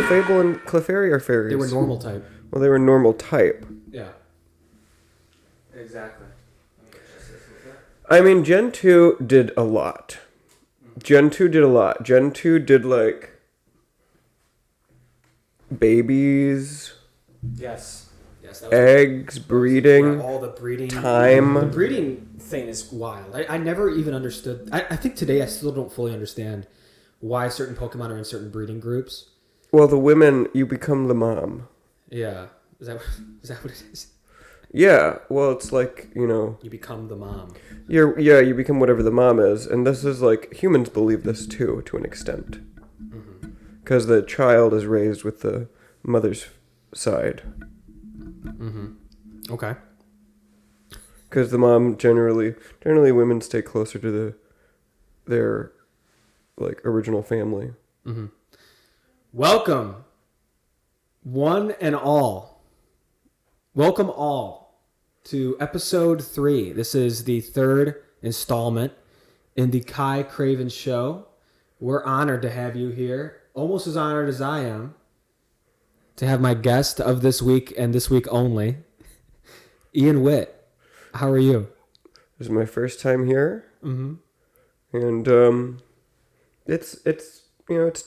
Fable and Clefairy are fairies. They were normal type. Well, they were normal type. Yeah. Exactly. I mean, Gen 2 did a lot. Gen 2 did a lot. Gen 2 did, like, babies. Yes. Yes. Eggs, breeding. Yeah, all the breeding. Time. The breeding thing is wild. I never even understood. I think today I still don't fully understand why certain Pokemon are in certain breeding groups. Well, the women, you become the mom. Yeah. Is that what it is? Yeah. Well, it's like, you know... You become the mom. You become whatever the mom is. And this is like... Humans believe this too, to an extent. Because the child is raised with the mother's side. Mm-hmm. Okay. Because the mom generally women stay closer to their like original family. Mm-hmm. Welcome, one and all. Welcome all to episode 3. This is the 3rd installment in the Ky Cravens Show. We're honored to have you here. Almost as honored as I am to have my guest of this week and this week only, Ian Whitt. How are you? This is my first time here. Mm-hmm. And it's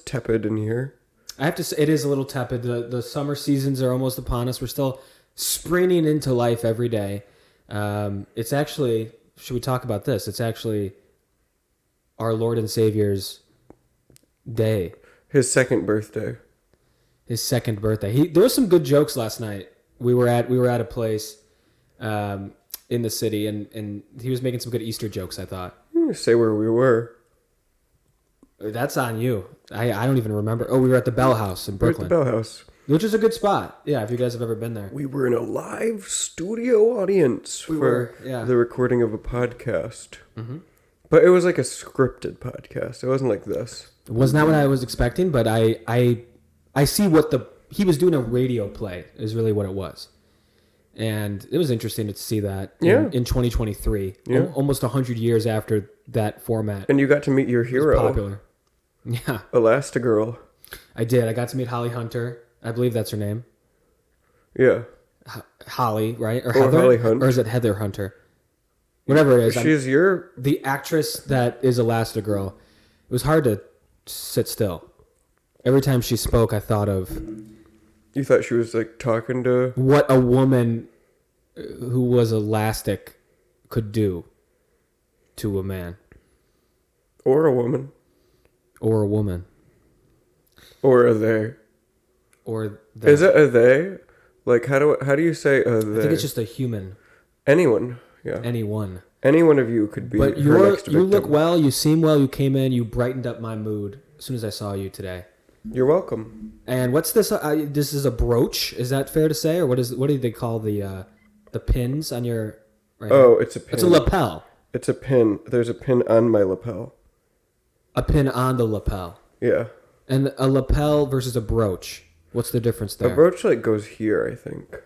tepid in here. I have to say, it is a little tepid. The summer seasons are almost upon us. We're still springing into life every day. It's actually, should we talk about this? It's actually our Lord and Savior's day. His second birthday. His second birthday. There were some good jokes last night. We were at a place in the city, and he was making some good Easter jokes, I thought. Say where we were. That's on you. I don't even remember. Oh, we were at the Bell House in Brooklyn. We were at the Bell House. Which is a good spot. Yeah, if you guys have ever been there. We were in a live studio audience for the recording of a podcast. Mm-hmm. But it was like a scripted podcast. It wasn't like this. It was not what I was expecting, but I see what he was doing a radio play is really what it was. And it was interesting to see that in 2023, almost 100 years after that format. And you got to meet your hero. It was popular. Yeah. Elastigirl. I did. I got to meet Holly Hunter. I believe that's her name. Yeah. Holly, right? Or Heather? Holly Hunt. Or is it Heather Hunter? Whatever it is. She's the actress that is Elastigirl. It was hard to sit still. Every time she spoke, I thought of... You thought she was like talking to... What a woman who was elastic could do to a man. Or a woman. Or a woman. Or a they. Or they. Is it a they? Like, how do you say a they? I think it's just a human. Anyone. Yeah. Anyone. Any one of you could be but her next victim. You look well. You seem well. You came in. You brightened up my mood as soon as I saw you today. You're welcome. And what's this? This is a brooch. Is that fair to say, or what do they call the pins on your? Right oh, it's a pin. It's a lapel. It's a pin. There's a pin on my lapel. A pin on the lapel. Yeah. And a lapel versus a brooch. What's the difference there? A brooch like goes here, I think,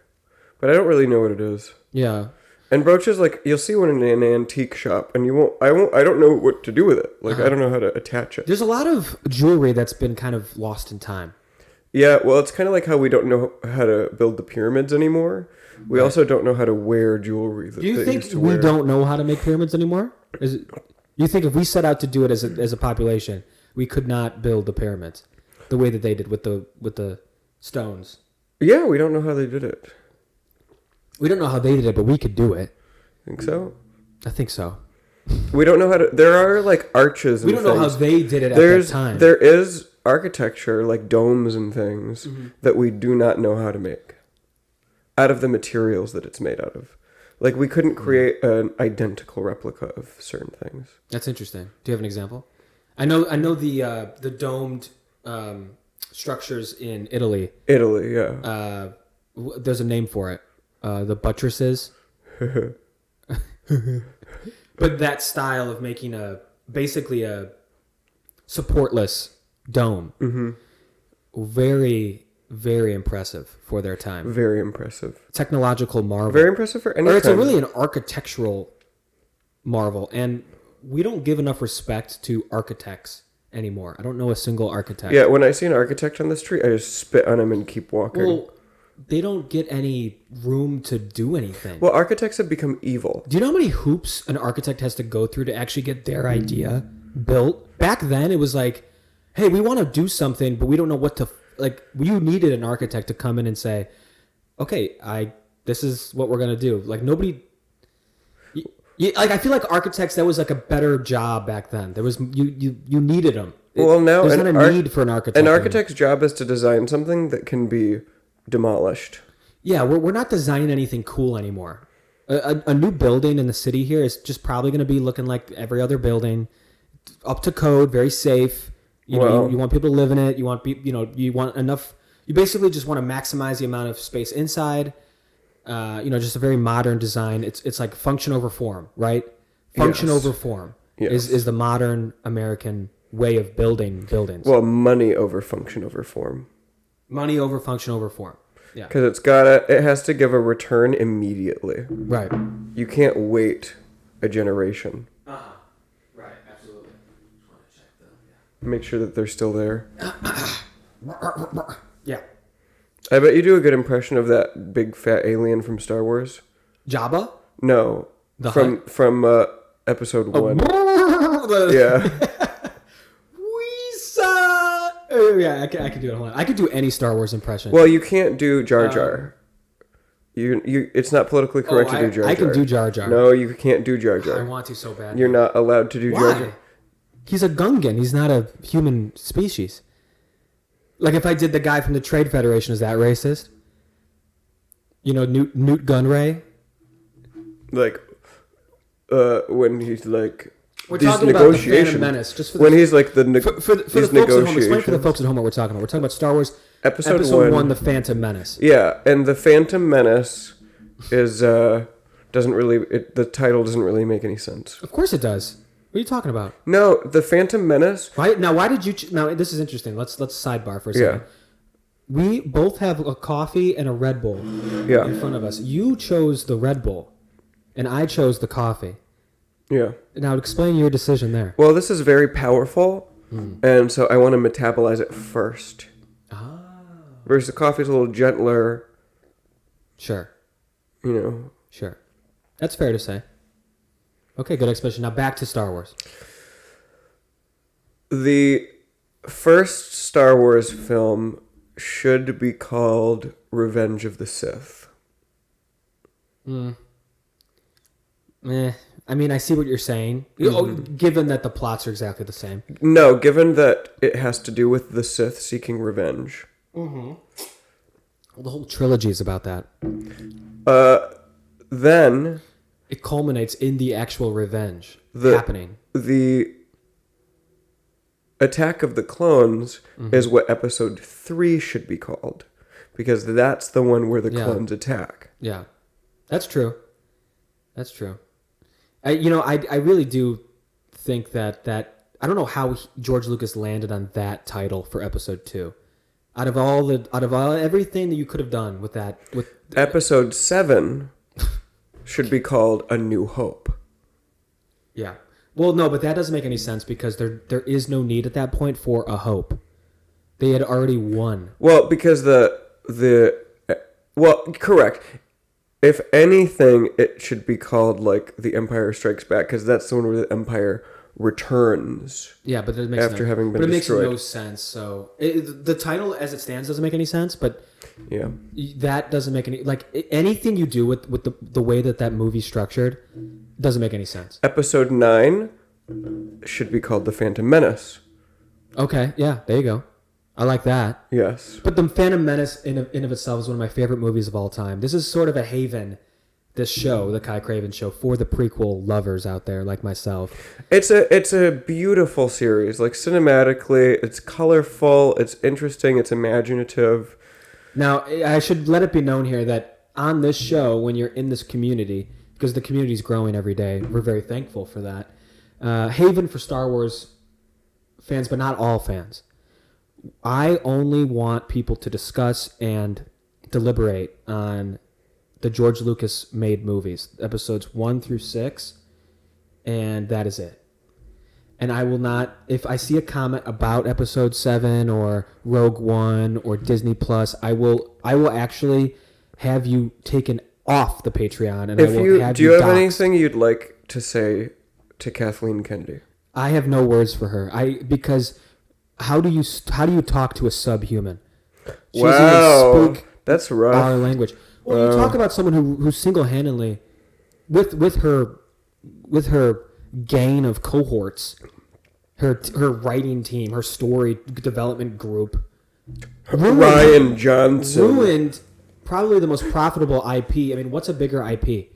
but I don't really know what it is. Yeah. And brooches, like, you'll see one in an antique shop, and I don't know what to do with it. Like, I don't know how to attach it. There's a lot of jewelry that's been kind of lost in time. Yeah, well, it's kind of like how we don't know how to build the pyramids anymore. We also don't know how to wear jewelry. Do you think we don't know how to make pyramids anymore? You think if we set out to do it as a population, we could not build the pyramids the way that they did with the stones? Yeah, we don't know how they did it. We don't know how they did it, but we could do it. Think so? I think so. We don't know how to... There are, like, arches and things. We don't know how they did it at that time. There is architecture, like domes and things, that we do not know how to make out of the materials that it's made out of. Like, we couldn't create an identical replica of certain things. That's interesting. Do you have an example? I know the domed structures in Italy. Italy, yeah. There's a name for it. The buttresses. But that style of making a basically a supportless dome. Mm-hmm. Very, very impressive for their time. Very impressive. Technological marvel. Very impressive for any Or it's time. really an architectural marvel, and we don't give enough respect to architects anymore. I don't know a single architect. Yeah, when I see an architect on the street, I just spit on him and keep walking. Well, they don't get any room to do anything. Well, architects have become evil. Do you know how many hoops an architect has to go through to actually get their idea built? Back then, it was like, hey, we want to do something, but we don't know what to... Like, you needed an architect to come in and say, okay, this is what we're going to do. Like, nobody... like, I feel like architects, that was like a better job back then. There was... You needed them. Well, now... There's not a need for an architect. An architect's job is to design something that can be demolished. Yeah, we're not designing anything cool anymore. A new building in the city here is just probably going to be looking like every other building, up to code, very safe. You know, you want people to live in it. You want you want enough. You basically just want to maximize the amount of space inside. Just a very modern design. It's like function over form, right? Function over form is the modern American way of building buildings. Well, money over function over form. Money over function over form. Yeah. Because it has to give a return immediately. Right. You can't wait a generation. Right. Absolutely. Just want to check them. Make sure that they're still there. Yeah. I bet you do a good impression of that big fat alien from Star Wars. Jabba? No. From episode 1. Yeah. Yeah, I could do it. Hold on. I could do any Star Wars impression. Well, you can't do Jar Jar. It's not politically correct to do Jar Jar. I can do Jar Jar. No, you can't do Jar Jar. I want to so bad. You're not allowed to do Jar Jar. He's a Gungan. He's not a human species. Like if I did the guy from the Trade Federation, is that racist? You know, Newt Gunray? Like, when he's like... We're talking about the Phantom Menace. Just for he's like for the folks at home, explain for the folks at home what we're talking about. We're talking about Star Wars Episode 1, The Phantom Menace. Yeah, and the Phantom Menace is the title doesn't really make any sense. Of course it does. What are you talking about? No, the Phantom Menace. Right now, why did you? Now this is interesting. Let's sidebar for a second. Yeah. We both have a coffee and a Red Bull in front of us. You chose the Red Bull, and I chose the coffee. Yeah. Now explain your decision there. Well, this is very powerful, and so I want to metabolize it first. Ah. Versus the coffee is a little gentler. Sure. You know. Sure. That's fair to say. Okay, good explanation. Now back to Star Wars. The first Star Wars film should be called Revenge of the Sith. I mean, I see what you're saying. Given that the plots are exactly the same. No, given that it has to do with the Sith seeking revenge. Mm-hmm. Well, the whole trilogy is about that. Then... It culminates in the actual revenge happening. The Attack of the Clones is what episode 3 should be called. Because that's the one where the clones attack. Yeah. That's true. That's true. I really do think that I don't know how George Lucas landed on that title for episode 2. Out of everything that you could have done with that, with episode 7 should be called A New Hope. Yeah. Well, no, but that doesn't make any sense because there is no need at that point for a hope. They had already won. Well, because correct. If anything, it should be called like The Empire Strikes Back because that's the one where the Empire returns. Yeah, but it makes having been destroyed. It makes no sense. So the title as it stands doesn't make any sense, but yeah, that doesn't make any anything you do with the way that movie's structured doesn't make any sense. Episode 9 should be called The Phantom Menace. Okay, yeah, there you go. I like that. Yes. But The Phantom Menace in of itself is one of my favorite movies of all time. This is sort of a haven, this show, the Ky Cravens Show, for the prequel lovers out there like myself. It's a beautiful series. Like cinematically, it's colorful, it's interesting, it's imaginative. Now, I should let it be known here that on this show, when you're in this community, because the community's growing every day, we're very thankful for that. haven for Star Wars fans, but not all fans. I only want people to discuss and deliberate on the George Lucas made movies, episodes 1 through 6, and that is it. And I will not, if I see a comment about episode 7 or Rogue One or Disney Plus, I will actually have you taken off the Patreon, and do you have anything you'd like to say to Kathleen Kennedy? I have no words for her. Because how do you talk to a subhuman? She doesn't even speak that's rough. our language. Well, you talk about someone who single-handedly, with her gang of cohorts, her writing team, her story development group, Ryan Johnson ruined probably the most profitable IP. I mean, what's a bigger IP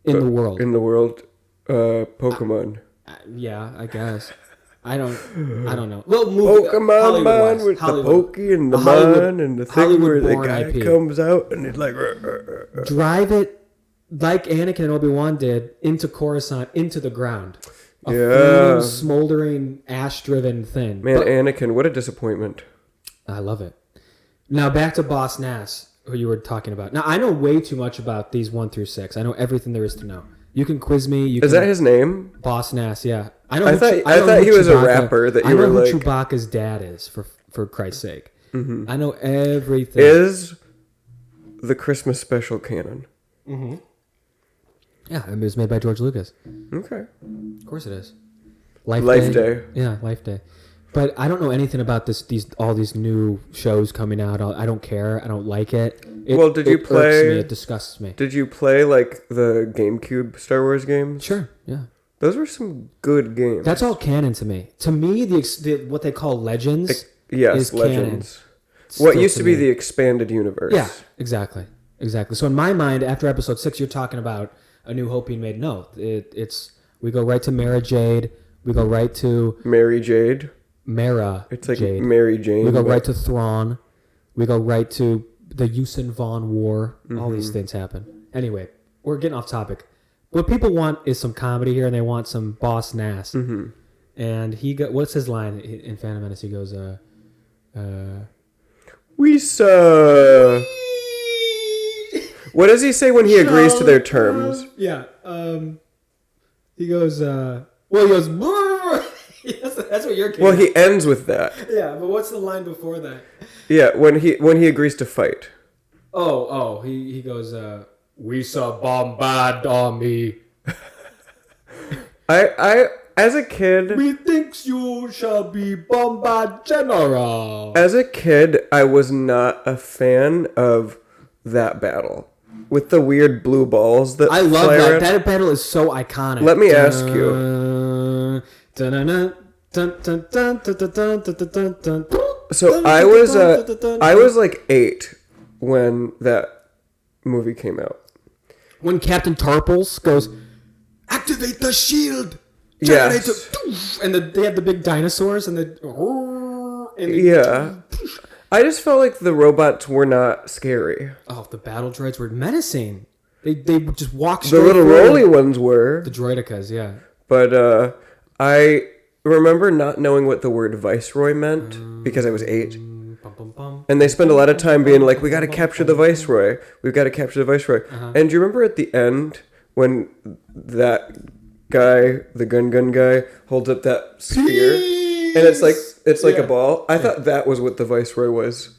in the world? In the world, Pokemon. Yeah, I guess. I don't know. Well, Pokemon Man with the Pokey and the Man and the thing where the guy IP. comes out and he's like... Drive it like Anakin and Obi-Wan did into Coruscant, into the ground. A flaming, smoldering, ash-driven thing. Man, Anakin, what a disappointment. I love it. Now, back to Boss Nass, who you were talking about. Now, I know way too much about these 1 through 6. I know everything there is to know. You can quiz me. Is that his name? Boss Nass, yeah. I thought he was a rapper that you were like... I know who Chewbacca's dad is, for Christ's sake. Mm-hmm. I know everything. Is the Christmas special canon? Mm-hmm. Yeah, it was made by George Lucas. Okay. Of course it is. Life Day. Yeah, Life Day. But I don't know anything about all these new shows coming out. I don't care. I don't like it. Did you play? Irks me, it disgusts me. Did you play like the GameCube Star Wars games? Sure. Yeah. Those were some good games. That's all canon to me. To me, what they call Legends. Yes, is Legends. Canon. What used to be the expanded universe. Yeah, exactly. So in my mind, after episode 6, you're talking about A New Hope being made. No, we go right to Mara Jade. We go right to Mary Jade. Mara. It's like Jade. Mary Jane. We go right to Thrawn. We go right to the Yuuzhan Vong War. Mm-hmm. All these things happen. Anyway, we're getting off topic. What people want is some comedy here, and they want some Boss Nass. Mm-hmm. And what's his line in Phantom Menace? He goes, "We saw." What does he say when he agrees to their terms? Yeah. He goes, he goes, yes, that's what you're getting. Well, he ends with that. Yeah, but what's the line before that? Yeah, when he agrees to fight. He goes, we saw bombard army. I as a kid, methinks you shall be bombard general. As a kid, I was not a fan of that battle with the weird blue balls that I love that. That battle is so iconic. Let me ask you. So I was like 8 when that movie came out. When Captain Tarples goes, activate the shield. Yes. And they have the big dinosaurs and yeah. I just felt like the robots were not scary. Oh, the battle droids were menacing. They just walk straight. The little roly ones were. The droidicas, yeah. But I remember not knowing what the word viceroy meant because I was 8. And they spend a lot of time being like, we got to capture the viceroy. We've got to capture the viceroy. Uh-huh. And do you remember at the end when that guy, the gun guy, holds up that sphere? And it's like a ball? I thought that was what the viceroy was.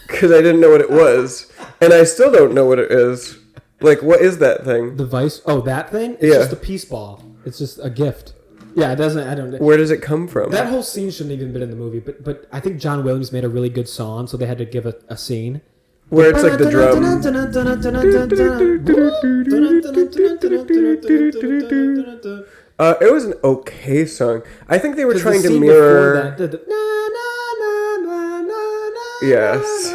Because I didn't know what it was. And I still don't know what it is. Like, what is that thing? That thing? It's just a peace ball. It's just a gift. Yeah, it doesn't. I don't. Where does it come from? That whole scene shouldn't even been in the movie, but I think John Williams made a really good song, so they had to give a scene where it's like the drum. It was an okay song. I think they were trying to mirror. Yes.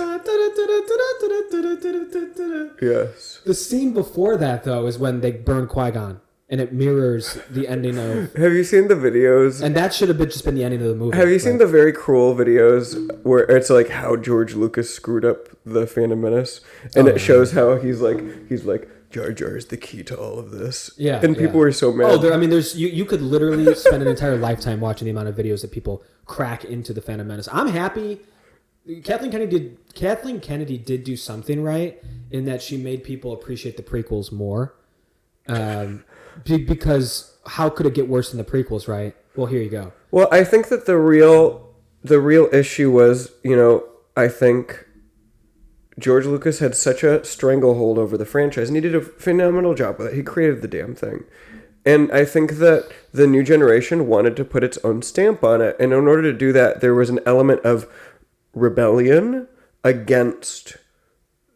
Yes. The scene before that, though, is when they burn Qui-Gon. And it mirrors the ending of... Have you seen the videos? And that should have just been the ending of the movie. Have you seen the very cruel videos where it's like how George Lucas screwed up the Phantom Menace? And it shows how he's like, Jar Jar is the key to all of this. Yeah. And people were so mad. There's you could literally spend an entire lifetime watching the amount of videos that people crack into the Phantom Menace. I'm happy. Kathleen Kennedy did do something right in that she made people appreciate the prequels more. Because how could it get worse than the prequels, right? Well, here you go. Well, I think that the real issue was, I think George Lucas had such a stranglehold over the franchise, and he did a phenomenal job with it. He created the damn thing. And I think that the new generation wanted to put its own stamp on it. And in order to do that, there was an element of rebellion against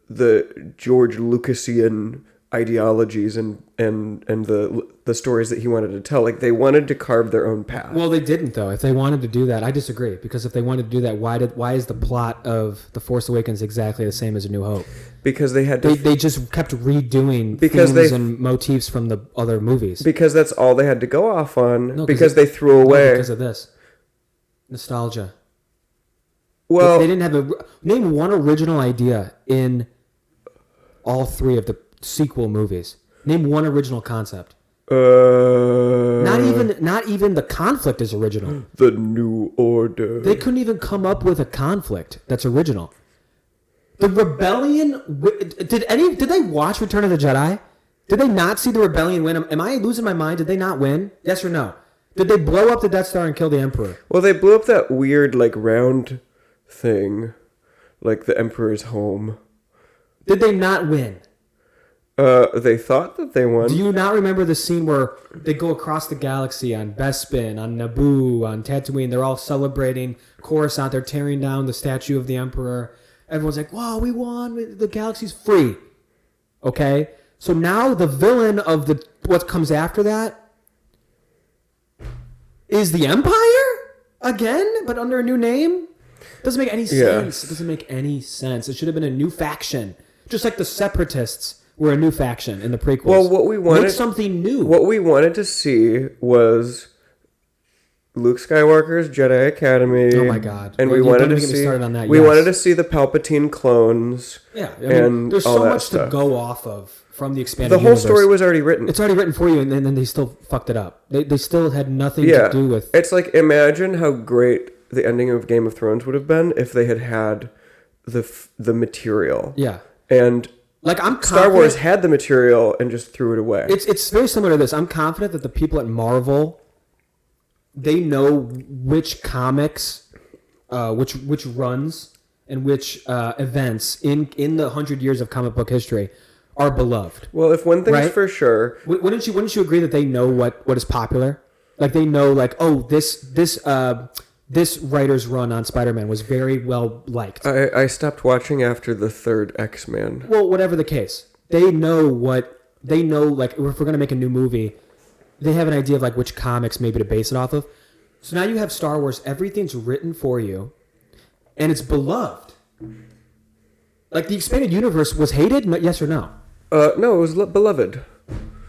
the George Lucasian ideologies and the stories that he wanted to tell. Like, they wanted to carve their own path. Well, they didn't, though. If they wanted to do that, I disagree. Because if they wanted to do that, why is the plot of The Force Awakens exactly the same as A New Hope? Because they had to... They just kept redoing themes and motifs from the other movies. Because that's all they had to go off on. No, because they threw away... No, because of this. Nostalgia. Well... They didn't have name one original idea in all three of the sequel movies. Name one original concept. Not even the conflict is original. The New Order. They couldn't even come up with a conflict that's original. The rebellion. Did they watch Return of the Jedi? Did they not see the rebellion win? Am I losing my mind? Did they not win? Yes or no? Did they blow up the Death Star and kill the Emperor? Well, they blew up that weird round thing, like the Emperor's home. Did they not win? They thought that they won. Do you not remember the scene where they go across the galaxy on Bespin, on Naboo, on Tatooine? They're all celebrating. Coruscant, they're tearing down the statue of the Emperor. Everyone's like, "Wow, we won! The galaxy's free." Okay, so now the villain of what comes after that is the Empire again, but under a new name. Doesn't make any sense. It doesn't make any sense. It should have been a new faction, just like the Separatists were a new faction in the prequels. Well, what we wanted... Make something new. What we wanted to see was Luke Skywalker's Jedi Academy. Oh my God! And well, we wanted to see... We wanted to see the Palpatine clones. Yeah, and there's all so that much stuff. to go off of from the expanded The whole universe. story was already written. It's already written for you, and then they still fucked it up. They still had nothing to do with... It's like, imagine how great the ending of Game of Thrones would have been if they had the material. Yeah. And... I'm Star Wars had the material and just threw it away. It's very similar to this. I'm confident that the people at Marvel, they know which comics, which runs and which events in the 100 years of comic book history are beloved. Well, if one thing's right? for sure, wouldn't you agree that they know what is popular? Like, they know, this writer's run on Spider-Man was very well liked. I stopped watching after the third X-Men. Well, whatever the case, they know, if we're going to make a new movie, they have an idea of which comics maybe to base it off of. So now you have Star Wars, everything's written for you, and it's beloved. The expanded universe was hated, yes or no? No, it was beloved.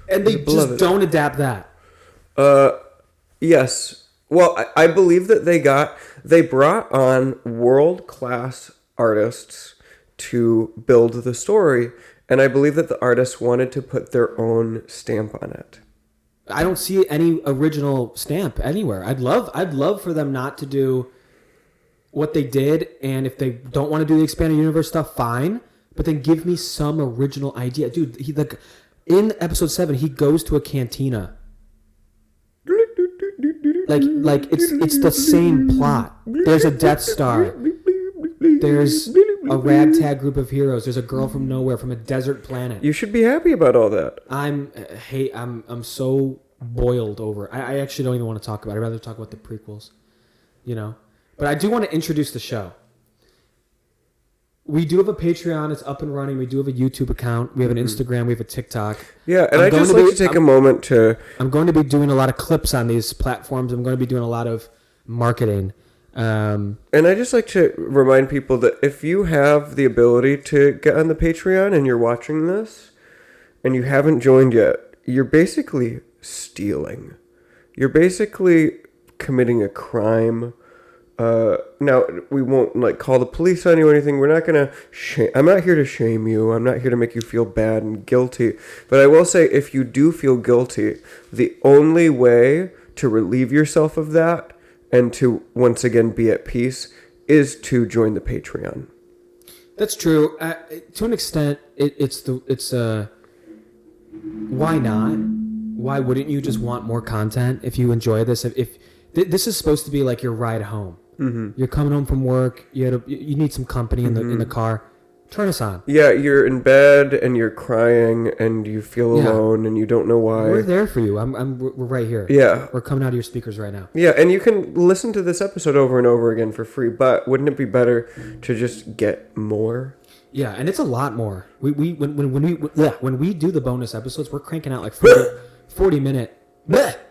And they just don't adapt that. Yes. Well, I believe that they brought on world-class artists to build the story, and I believe that the artists wanted to put their own stamp on it. I don't see any original stamp anywhere. I'd love for them not to do what they did, and if they don't want to do the expanded universe stuff, fine, but then give me some original idea. Dude, in episode 7, he goes to a cantina. It's the same plot. There's a Death Star. There's a ragtag group of heroes. There's a girl from nowhere, from a desert planet. You should be happy about all that. I'm so boiled over. I actually don't even want to talk about it. I'd rather talk about the prequels, But I do want to introduce the show. We do have a Patreon. It's up and running. We do have a YouTube account. We have an Instagram. We have a TikTok. Yeah, and I'd just like to take a moment to... I'm going to be doing a lot of clips on these platforms. I'm going to be doing a lot of marketing. And I just like to remind people that if you have the ability to get on the Patreon and you're watching this and you haven't joined yet, you're basically stealing. You're basically committing a crime Now we won't like call the police on you or anything. We're not gonna I'm not here to shame you. I'm not here to make you feel bad and guilty. But I will say, if you do feel guilty, the only way to relieve yourself of that and to once again be at peace is to join the Patreon. That's true. To an extent, why not? Why wouldn't you just want more content if you enjoy this? If this is supposed to be like your ride home. Mm-hmm. You're coming home from work. You need some company in the car. Turn us on. Yeah, you're in bed and you're crying and you feel alone and you don't know why. We're there for you. We're right here. Yeah, we're coming out of your speakers right now. Yeah, and you can listen to this episode over and over again for free. But wouldn't it be better to just get more? Yeah, and it's a lot more. When we do the bonus episodes, we're cranking out like 40 minute.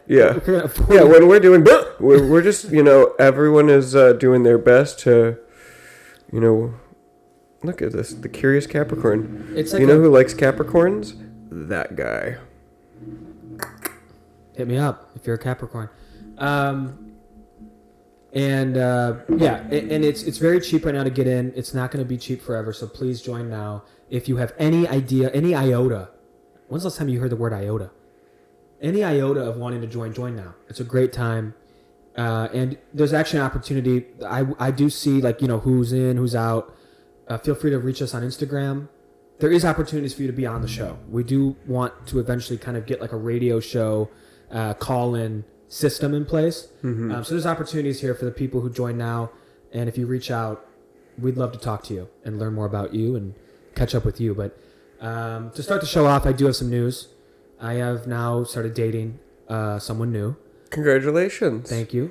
Yeah, when we're doing, we're just, everyone is doing their best to, look at this, the curious Capricorn. It's like who likes Capricorns? That guy. Hit me up if you're a Capricorn. And it's very cheap right now to get in. It's not going to be cheap forever, so please join now. If you have any idea, any iota. When's the last time you heard the word iota? Any iota of wanting to join now. It's a great time. And there's actually an opportunity. I do see who's in, who's out. Feel free to reach us on Instagram. There is opportunities for you to be on the show. We do want to eventually kind of get like a radio show call-in system in place. Mm-hmm. So there's opportunities here for the people who join now. And if you reach out, we'd love to talk to you and learn more about you and catch up with you. But to start the show off, I do have some news. I have now started dating someone new. Congratulations. Thank you.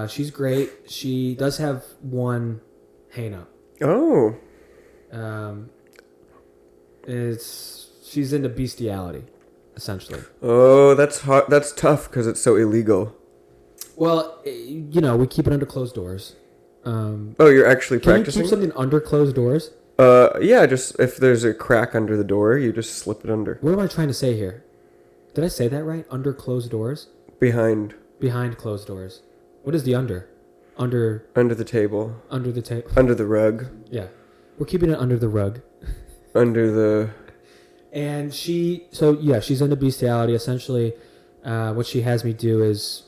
She's great. She does have one hang-up. Oh. She's into bestiality, essentially. Oh, that's hot. That's tough because it's so illegal. Well, we keep it under closed doors. You're actually practicing? Can you keep something under closed doors? Yeah, just if there's a crack under the door, you just slip it under. What am I trying to say here? Did I say that right? Under closed doors? Behind closed doors. What is the under? Under the table. Under the table. Under the rug. Yeah. We're keeping it under the rug. Under the... And she's into bestiality. Essentially, what she has me do is...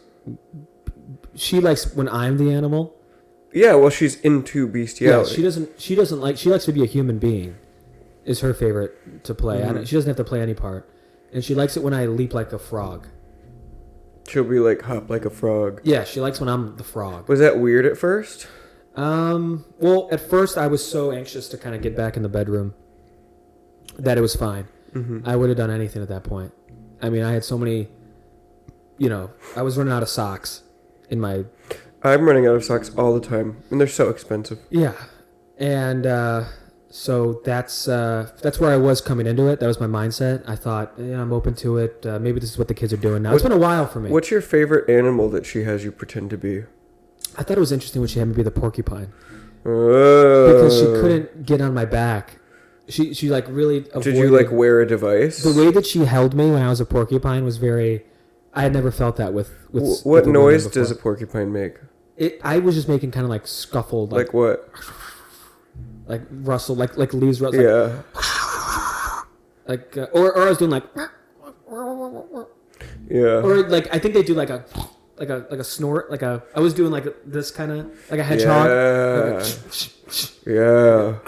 She likes when I'm the animal. Yeah, well, she's into bestiality. Yeah, she likes to be a human being. Is her favorite to play. Mm-hmm. She doesn't have to play any part. And she likes it when I leap like a frog. She'll be like, hop like a frog. Yeah, she likes when I'm the frog. Was that weird at first? Well, at first I was so anxious to kind of get back in the bedroom that it was fine. Mm-hmm. I would have done anything at that point. I mean, I had so many, I was running out of socks in my... I'm running out of socks all the time, and they're so expensive. Yeah. And, so that's where I was coming into it. That was my mindset. I thought, I'm open to it. Maybe this is what the kids are doing now. It's been a while for me. What's your favorite animal that she has you pretend to be? I thought it was interesting when she had me be the porcupine. Oh. Because she couldn't get on my back. She like really avoided... Did you like wear a device? The way that she held me when I was a porcupine was very... I had never felt that with what noise does a porcupine make? I was just making kind of like scuffled. Like what? Like rustle, like leaves rustle. Yeah. Like, or I was doing like. Yeah. Or like I think they do like a snort, I was doing like this kind of like a hedgehog. Yeah.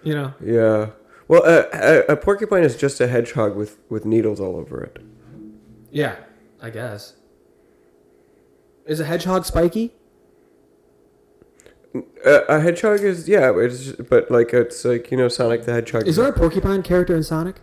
Yeah. Yeah. Well, a porcupine is just a hedgehog with needles all over it. Yeah, I guess. Is a hedgehog spiky? A hedgehog is, yeah, but like it's like, Sonic the Hedgehog. Is there a porcupine character in Sonic?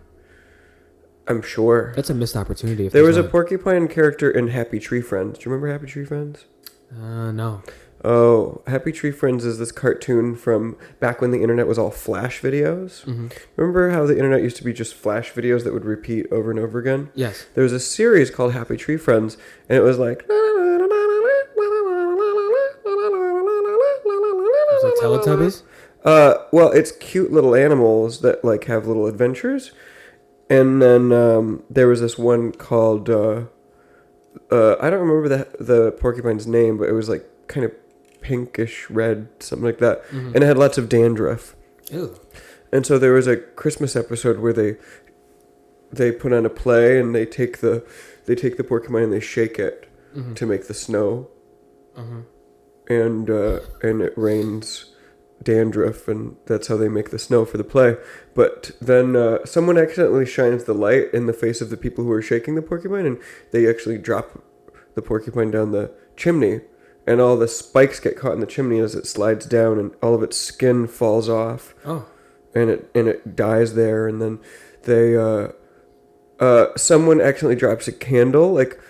I'm sure. That's a missed opportunity. There was a porcupine character in Happy Tree Friends. Do you remember Happy Tree Friends? No. Oh, Happy Tree Friends is this cartoon from back when the internet was all flash videos. Mm-hmm. Remember how the internet used to be just flash videos that would repeat over and over again? Yes. There was a series called Happy Tree Friends, and it was like... Like Teletubbies? Well, it's cute little animals that like have little adventures, and then there was this one called I don't remember the porcupine's name, but it was like kind of pinkish red, something like that, and it had lots of dandruff. Ew. And so there was a Christmas episode where they put on a play and they take the porcupine and they shake it to make the snow, and it rains dandruff, and that's how they make the snow for the play. But then someone accidentally shines the light in the face of the people who are shaking the porcupine, and they actually drop the porcupine down the chimney, and all the spikes get caught in the chimney as it slides down, and all of its skin falls off. Oh. And it dies there, and then they someone accidentally drops a candle, like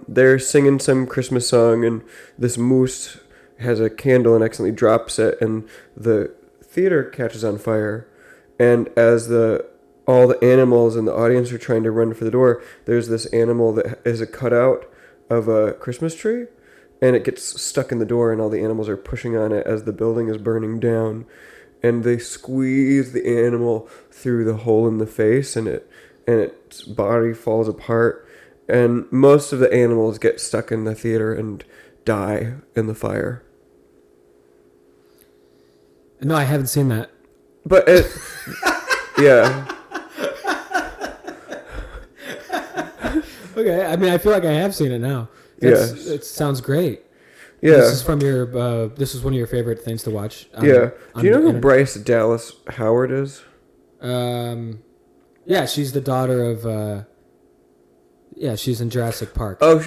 they're singing some Christmas song, and this moose has a candle and accidentally drops it, and the theater catches on fire. And as all the animals in the audience are trying to run for the door, there's this animal that is a cutout of a Christmas tree, and it gets stuck in the door, and all the animals are pushing on it as the building is burning down, and they squeeze the animal through the hole in the face, and its body falls apart, and most of the animals get stuck in the theater and die in the fire. No, I haven't seen that. But yeah. Okay, I mean, I feel like I have seen it now. Yes. It sounds great. Yeah. This is from your. This is one of your favorite things to watch. Yeah. Do you know who Bryce Dallas Howard is? Yeah, she's the daughter of. Yeah, she's in Jurassic Park. Oh.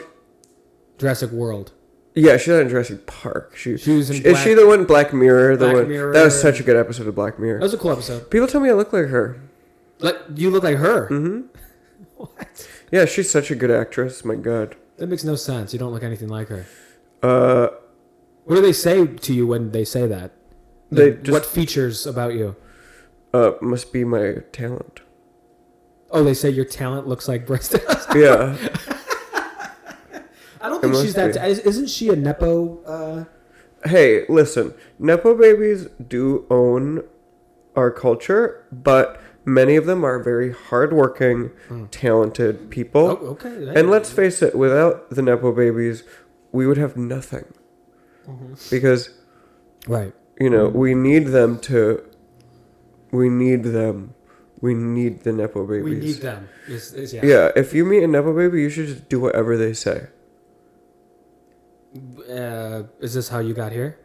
Jurassic World. Yeah, she's not in Jurassic Park. She was in Black, is she the one Black Mirror? Mirror. That was such a good episode of Black Mirror. That was a cool episode. People tell me I look like her. Like you look like her. Mm-hmm. What? Yeah, she's such a good actress. My God. That makes no sense. You don't look anything like her. What do they say to you when they say that? What features about you? Must be my talent. Oh, they say your talent looks like Bryce Dallas. Yeah. I don't think she's that. Isn't she a nepo? Hey, listen. Nepo babies do own our culture, but many of them are very hardworking, talented people. Oh, okay. And let's face it, without the Nepo babies, we would have nothing. Because, right, we need them to. We need them. We need the Nepo babies. We need them. Yeah. Yeah, if you meet a Nepo baby, you should just do whatever they say. Is this how you got here?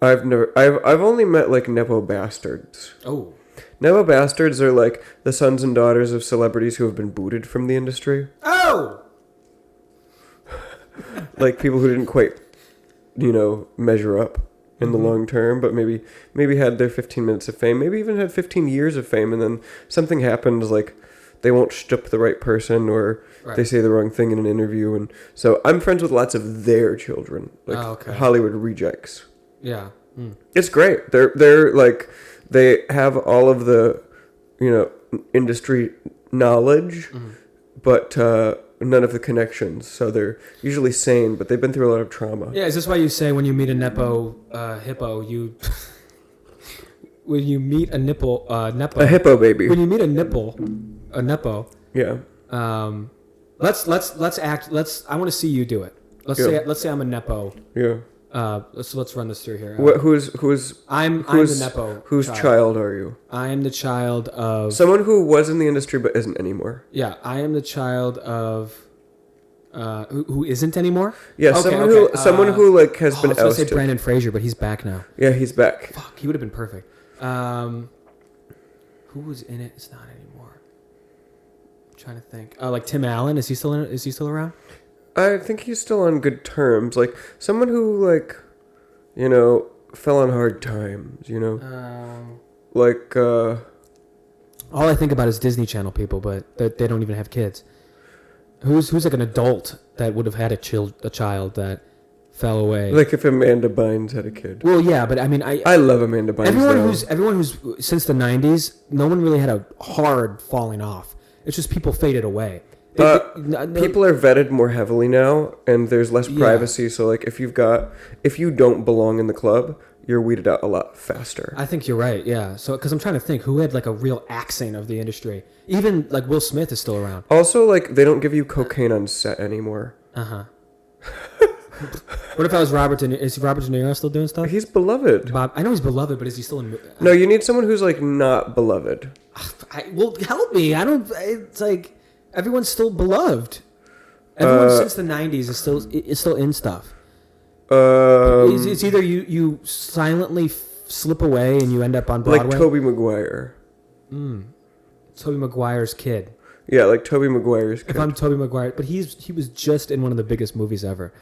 I've only met like Nepo bastards. Oh. Nepo bastards are like the sons and daughters of celebrities who have been booted from the industry. Oh! Like people who didn't quite, measure up in the long term, but maybe had their 15 minutes of fame, maybe even had 15 years of fame, and then something happens, like they won't shtup the right person, or they say the wrong thing in an interview, and so I'm friends with lots of their children, like Hollywood rejects. Yeah. It's great. They're like, they have all of the, industry knowledge, but none of the connections. So they're usually sane, but they've been through a lot of trauma. Yeah, is this why you say when you meet a nepo hippo, when you meet a nepo, a hippo baby. When you meet a nepo. Yeah. Let's act. I want to see you do it. Let's say I'm a nepo. Yeah. Let's run this through here. I'm the nepo. Whose child are you? I am the child of someone who was in the industry but isn't anymore. Yeah, I am the child of who isn't anymore. Yeah, someone who like has been ousted. I was gonna say Brandon Fraser, but he's back now. Yeah, he's back. Fuck, he would have been perfect. Who was in it? It's not anymore. I'm trying to think. Like Tim Allen, is he still around? I think he's still on good terms. Like someone who like, fell on hard times. Like. All I think about is Disney Channel people, but they don't even have kids. Who's like an adult that would have had a child that fell away? Like if Amanda Bynes had a kid. Well, yeah, but I mean, I love Amanda Bynes. Everyone who's since the 90s, no one really had a hard falling off. It's just people faded away. People are vetted more heavily now, and there's less privacy. So like if you don't belong in the club, you're weeded out a lot faster. I think you're right, yeah. So, because I'm trying to think, who had like a real accent of the industry? Even like Will Smith is still around. Also, like they don't give you cocaine on set anymore. What if I was Robert De Niro? Is Robert De Niro still doing stuff? He's beloved. Bob, I know he's beloved, but is he still in? No, you need someone who's like not beloved. Well, help me. I don't. It's like everyone's still beloved. Everyone since the '90s is still in stuff. It's either you silently slip away and you end up on Broadway. Like Tobey Maguire. Tobey Maguire's kid. Yeah, like Tobey Maguire's kid. If I'm Tobey Maguire, but he was just in one of the biggest movies ever.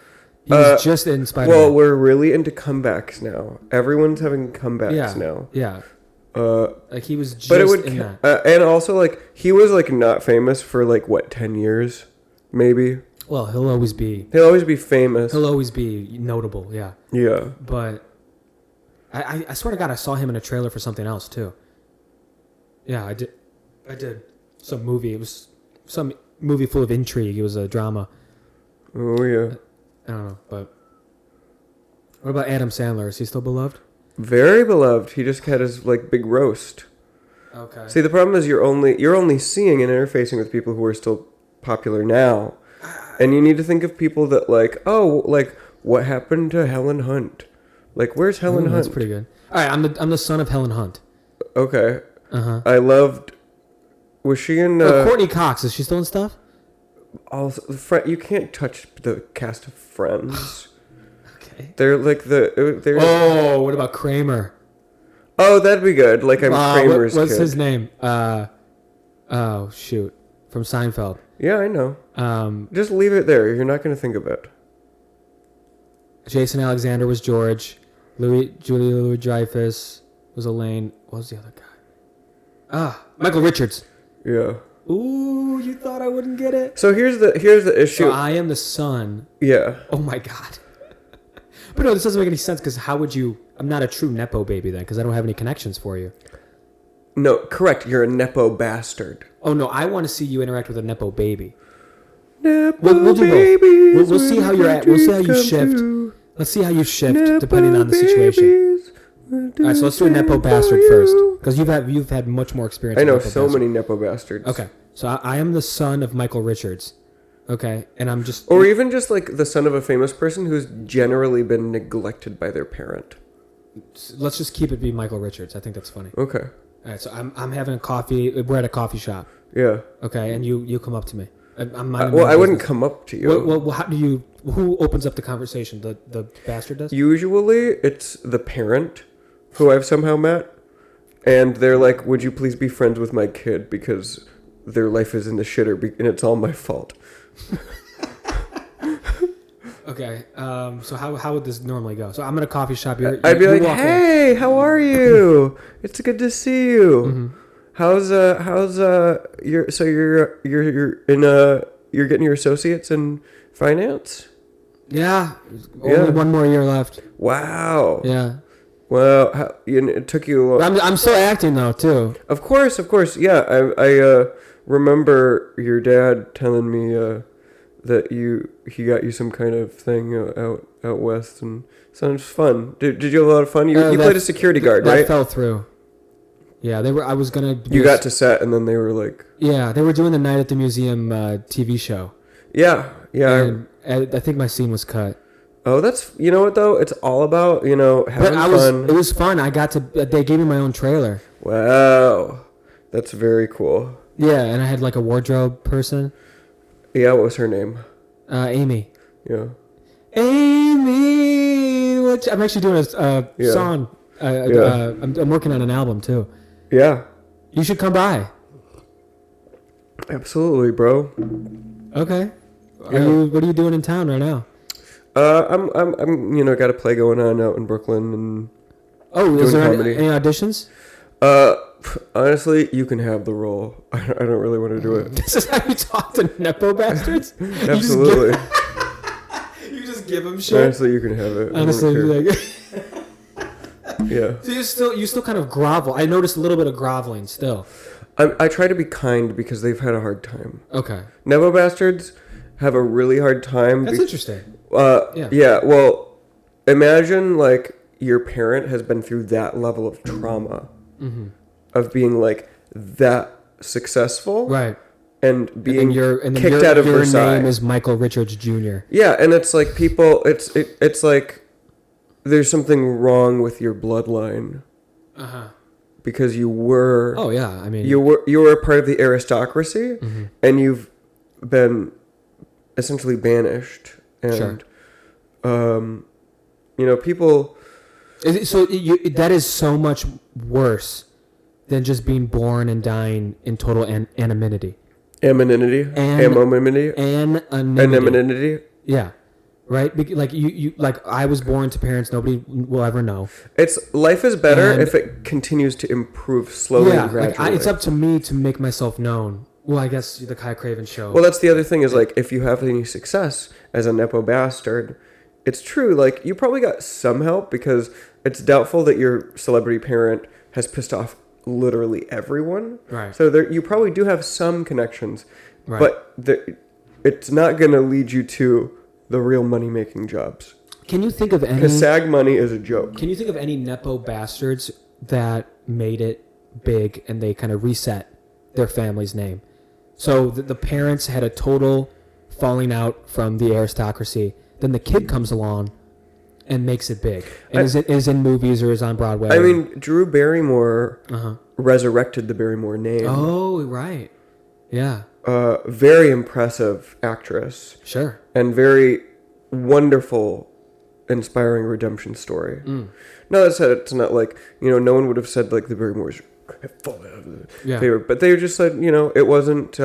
He was just in Spider-Man. Well, we're really into comebacks now. Everyone's having comebacks now. Yeah. Like he was just but it would, in that. And also, like, he was, like, not famous for, like, what, 10 years? Maybe? Well, he'll always be famous. He'll always be notable, yeah. Yeah. But I swear to God, I saw him in a trailer for something else, too. Yeah, I did. Some movie. It was some movie full of intrigue. It was a drama. Oh, yeah. I don't know, but what about Adam Sandler? Is he still beloved? Very beloved. He just had his like big roast. Okay. See, the problem is you're only seeing and interfacing with people who are still popular now, and you need to think of people that like what happened to Helen Hunt? Like, where's Helen Hunt? That's pretty good. All right, I'm the son of Helen Hunt. Okay. Uh-huh. I loved. Was she in? Courtney Cox, is she still in stuff? Also, you can't touch the cast of Friends. Okay. They're like they're. Oh, what about Kramer? Oh, that'd be good. Like I'm Kramer's what's kid. his name? Oh shoot, from Seinfeld. Yeah, I know. Just leave it there. You're not going to think of it. Jason Alexander was George. Julia Louis-Dreyfus was Elaine. What was the other guy? Michael Richards. Yeah. Ooh, you thought I wouldn't get it? So here's the issue. So I am the son. Yeah. Oh my God. But no, this doesn't make any sense because how would you... I'm not a true Nepo baby then because I don't have any connections for you. No, correct. You're a Nepo bastard. Oh no, I want to see you interact with a Nepo baby. Nepo We'll do both. We'll see how you're at. We'll see how you come shift. true. Let's see how you shift Nepo depending on the situation. babies All right, so let's do a Nepo bastard first because you've had much more experience. I know with Nepo so bastard. many Nepo bastards. Okay, so I am the son of Michael Richards. Okay, and I'm just... Or even just like the son of a famous person who's generally been neglected by their parent. Let's just keep it be Michael Richards. I think that's funny. Okay. All right, so I'm having a coffee. We're at a coffee shop. Yeah. Okay, and you come up to me. I'm well, I wouldn't come up to you. Well, how do you? Who opens up the conversation? The bastard does. Usually, it's the parent who I've somehow met, and they're like, "Would you please be friends with my kid because their life is in the shitter and it's all my fault." Okay. So how would this normally go? So I'm at a coffee shop. I'd be like, "Hey, how are you? It's good to see you. Mm-hmm. How's you're getting your associates in finance? Yeah. Only one more year left. Wow. Yeah. Well, it took you. I'm still acting though too. Of course. Yeah, I remember your dad telling me that he got you some kind of thing out west, and sounds fun. Did you have a lot of fun? You played a security guard, right? That fell through. Yeah, they were. I was gonna. You got to set, and then they were like. Yeah, they were doing the Night at the Museum TV show. Yeah. And I think my scene was cut. Oh, that's, you know what though? It's all about, having fun. It was fun. They gave me my own trailer. Wow. That's very cool. Yeah, and I had like a wardrobe person. Yeah, what was her name? Amy. Yeah. Amy! I'm actually doing a song. I'm working on an album too. Yeah. You should come by. Absolutely, bro. Okay. What are you doing in town right now? I'm got a play going on out in Brooklyn and. Oh, is there any auditions? Honestly, you can have the role. I don't really want to do it. This is how you talk to Nepo bastards? Absolutely. You just give them shit? Honestly, you can have it. Honestly, like... Yeah. So you still kind of grovel. I noticed a little bit of groveling still. I try to be kind because they've had a hard time. Okay. Nepo bastards have a really hard time. That's interesting. Yeah. Well, imagine like your parent has been through that level of trauma of being like that successful. Right. and being and then kicked out of Versailles. Your name is Michael Richards Jr. Yeah, and it's like people. It's like there's something wrong with your bloodline. Because you were. Oh yeah, I mean you were a part of the aristocracy, and you've been essentially banished, and people. So that is so much worse than just being born and dying in total anonymity. Anonymity. Yeah, right. Like you like I was born to parents nobody will ever know. Life is better if it continues to improve slowly and gradually. It's up to me to make myself known. Well, I guess the Ky Cravens Show. Well, that's the other thing is like if you have any success as a nepo bastard, it's true. Like you probably got some help because it's doubtful that your celebrity parent has pissed off literally everyone. Right. So you probably do have some connections, right. But it's not going to lead you to the real money-making jobs. Can you think of any... Because SAG money is a joke. Can you think of any nepo bastards that made it big and they kind of reset their family's name? So the parents had a total falling out from the aristocracy. Then the kid comes along and makes it big. And is in movies or is on Broadway. I mean, Drew Barrymore resurrected the Barrymore name. Oh, right. Yeah. Very impressive actress. Sure. And very wonderful, inspiring redemption story. No, that said, it's not like, no one would have said like the Barrymores favorite, but they just said, it wasn't,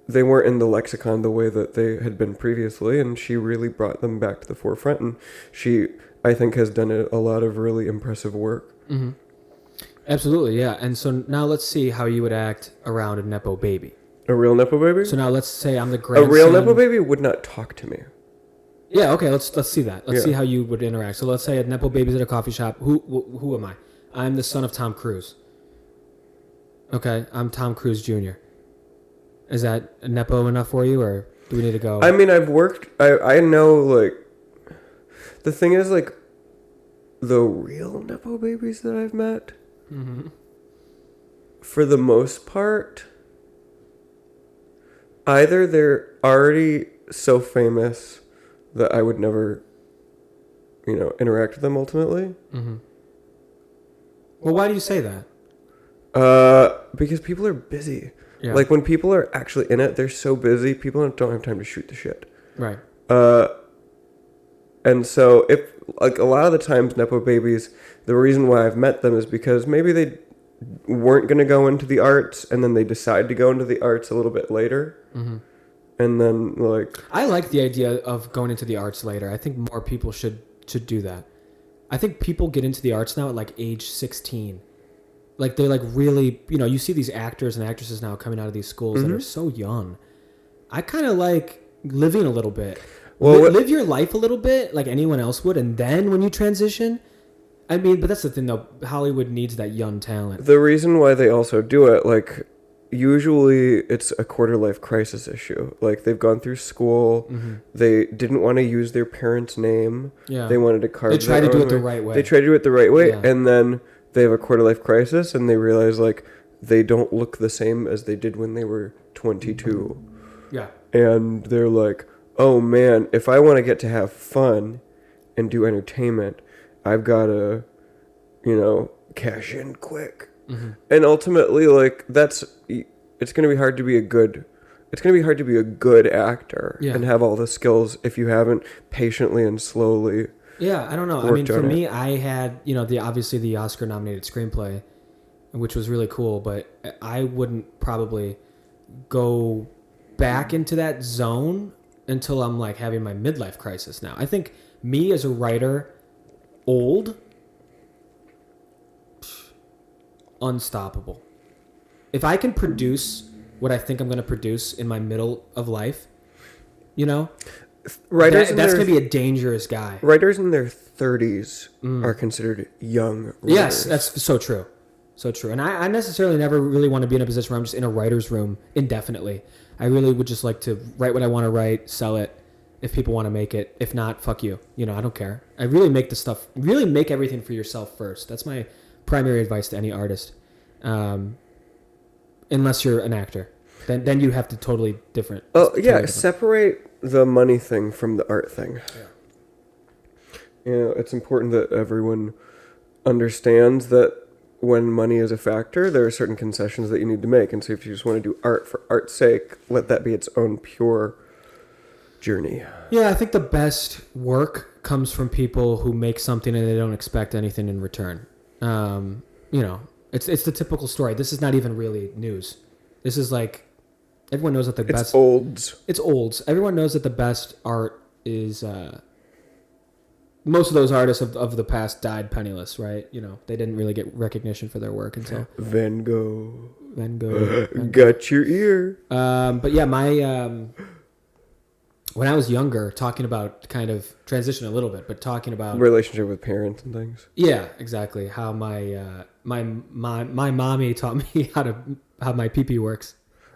they weren't in the lexicon the way that they had been previously, and she really brought them back to the forefront, and she, I think, has done a lot of really impressive work. Mm-hmm. Absolutely, yeah. And so now let's see how you would act around a nepo baby. A real nepo baby? So now let's say I'm the grandson. A real nepo baby would not talk to me. Yeah, okay, let's see that. Let's see how you would interact. So let's say a nepo baby's at a coffee shop. Who am I? I'm the son of Tom Cruise. Okay, I'm Tom Cruise Jr. Is that nepo enough for you, or do we need to go? I mean, I've worked... I know, like... The thing is, like, the real nepo babies that I've met, for the most part, either they're already so famous that I would never, interact with them ultimately. Well, why do you say that? Because people are busy. Yeah. Like, when people are actually in it, they're so busy, people don't have time to shoot the shit. Right. And so, if, like, a lot of the times, nepo babies, the reason why I've met them is because maybe they weren't going to go into the arts, and then they decide to go into the arts a little bit later. And then, like... I like the idea of going into the arts later. I think more people should do that. I think people get into the arts now at, like, age 16. Like, they're, like, really... you see these actors and actresses now coming out of these schools that are so young. I kind of like living a little bit. Well, live your life a little bit like anyone else would, and then when you transition... I mean, but that's the thing, though. Hollywood needs that young talent. The reason why they also do it, like... Usually it's a quarter-life crisis issue. Like, they've gone through school. They didn't want to use their parents' name. Yeah. They wanted to carve They try to do it the right way. They try to do it the right way, and then they have a quarter-life crisis, and they realize, like, they don't look the same as they did when they were 22. Yeah. And they're like, oh, man, if I want to get to have fun and do entertainment, I've got to, cash in quick. And ultimately, like, it's going to be hard to be a good actor and have all the skills if you haven't patiently and slowly. Yeah, I don't know. I mean, for me, I had, obviously the Oscar nominated screenplay, which was really cool, but I wouldn't probably go back into that zone until I'm like having my midlife crisis now. I think me as a writer, unstoppable. If I can produce what I think I'm going to produce in my middle of life, writers that's going to be a dangerous guy. Writers in their 30s are considered young writers. Yes, that's so true. So true. And I necessarily never really want to be in a position where I'm just in a writer's room indefinitely. I really would just like to write what I want to write, sell it, if people want to make it. If not, fuck you. I don't care. I really make everything for yourself first. That's my primary advice to any artist. unless you're an actor. Then you have to totally different. Oh totally yeah, different. separate the money thing from the art thing. Yeah. You know, it's important that everyone understands that when money is a factor, there are certain concessions that you need to make. And so if you just want to do art for art's sake, let that be its own pure journey. Yeah, I think the best work comes from people who make something and they don't expect anything in return. You know, it's the typical story. This is not even really news. This is like, everyone knows that the best... It's olds. Everyone knows that the best art is... most of those artists of the past died penniless, right? You know, they didn't really get recognition for their work until... Van Gogh. Got your ear. But yeah, my... when I was younger, talking about kind of transition a little bit, but talking about... relationship with parents and things. Yeah, exactly. How my mommy taught me how my pee-pee works.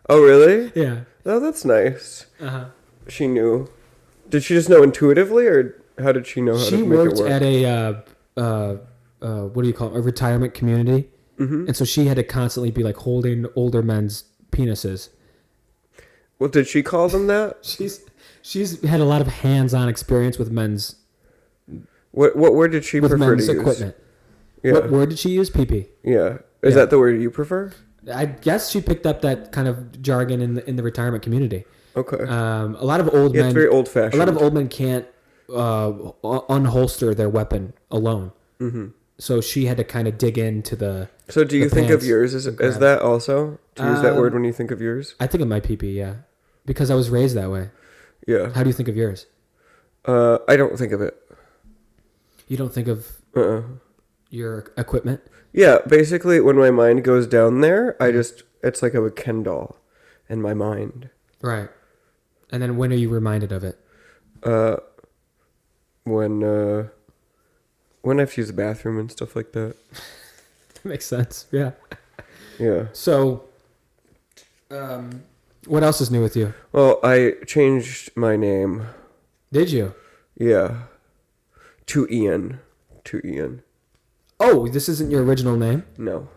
Oh, really? Yeah. Oh, that's nice. Uh-huh. She knew. Did she just know intuitively, or how did she know how to make it work? She worked at a, what do you call it, a retirement community. Mm-hmm. And so she had to constantly be like holding older men's penises. Well, did she call them that? She's had a lot of hands-on experience with men's... What word did she prefer to use? Equipment. Yeah. What word did she use? Pee-pee. Yeah. Is that the word you prefer? I guess she picked up that kind of jargon in the retirement community. Okay. A lot of old men... It's very old-fashioned. A lot of old men can't unholster their weapon alone. Mm-hmm. So she had to kind of dig into the... So do you think of yours as that also? Do you use that word when you think of yours? I think of my pee-pee, yeah. Because I was raised that way. Yeah. How do you think of yours? I don't think of it. You don't think of your equipment? Yeah, basically when my mind goes down there, it's like a Ken doll in my mind. Right. And then when are you reminded of it? When I have to use the bathroom and stuff like that. That makes sense. Yeah. Yeah. So, what else is new with you? Well, I changed my name. Did you? Yeah. To Ian. Oh, this isn't your original name? No.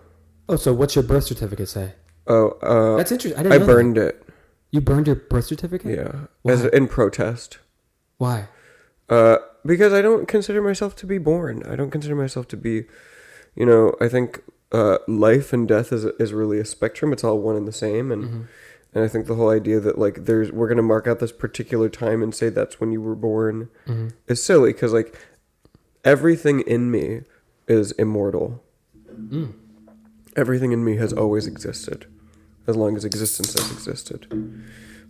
Oh, so what's your birth certificate say? Oh, that's interesting. I burned it. You burned your birth certificate? Yeah. Why? In protest. Why? Because I don't consider myself to be born. I don't consider myself to be, I think life and death is really a spectrum. It's all one and the same. And I think the whole idea that like we're going to mark out this particular time and say that's when you were born is silly, because like everything in me is immortal. Everything in me has always existed, as long as existence has existed.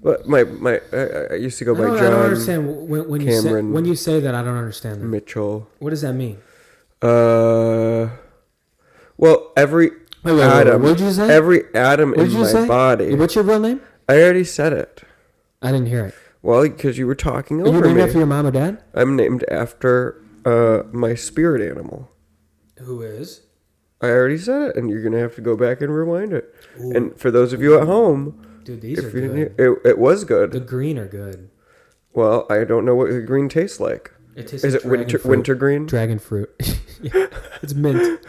But I used to go by John. I don't understand when you say that. I don't understand that. Mitchell. What does that mean? Well, every atom. What did you say? Every atom in my body. What's your real name? I already said it. I didn't hear it. Well, because you were talking over me. Are you named after your mom or dad? I'm named after my spirit animal. Who is? I already said it, and you're gonna have to go back and rewind it. Ooh. And for those of you at home, dude, these are good. It was good. The green are good. Well, I don't know what the green tastes like. It tastes Is like it winter green? Dragon fruit. Yeah, it's mint.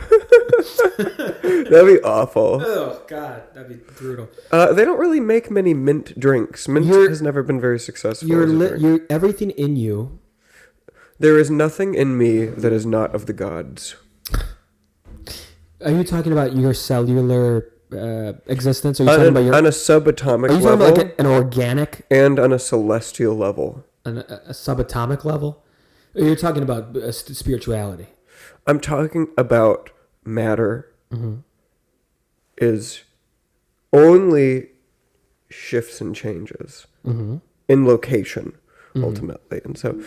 That'd be awful. Oh God, that'd be brutal. They don't really make many mint drinks. Mint has never been very successful. You're everything in you. There is nothing in me that is not of the gods. Are you talking about your cellular existence? Are you talking about on a subatomic level? Are you talking about like an organic and on a celestial level? A subatomic level? Or you're talking about spirituality? I'm talking about matter. Is only shifts and changes in location ultimately, and so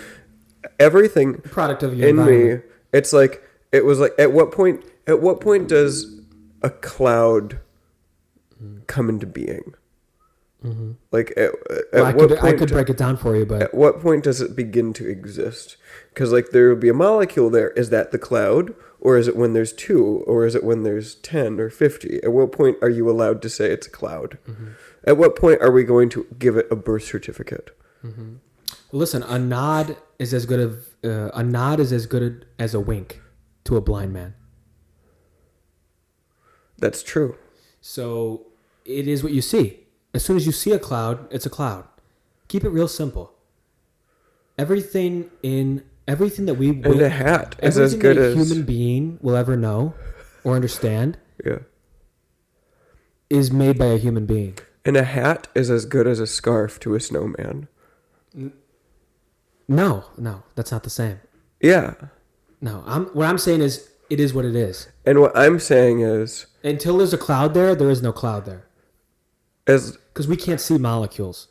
everything product of your in environment. me. It's like it was like at what point does a cloud come into being? Like at what point? I could break it down for you, but at what point does it begin to exist? Because like there will be a molecule there. Is that the cloud, or is it when there's 2, or is it when there's 10 or 50? At what point are you allowed to say it's a cloud? At what point are we going to give it a birth certificate? Well, listen, a nod is as good as a wink to a blind man. That's true. So it is what you see. As soon as you see a cloud, it's a cloud. Keep it real simple. Everything that we And a hat is as everything good that a as human being will ever know or understand yeah. is made by a human being. And a hat is as good as a scarf to a snowman. No, that's not the same. Yeah. No, what I'm saying is it is what it is. And what I'm saying is Until there's a cloud there is no cloud there. Because we can't see molecules,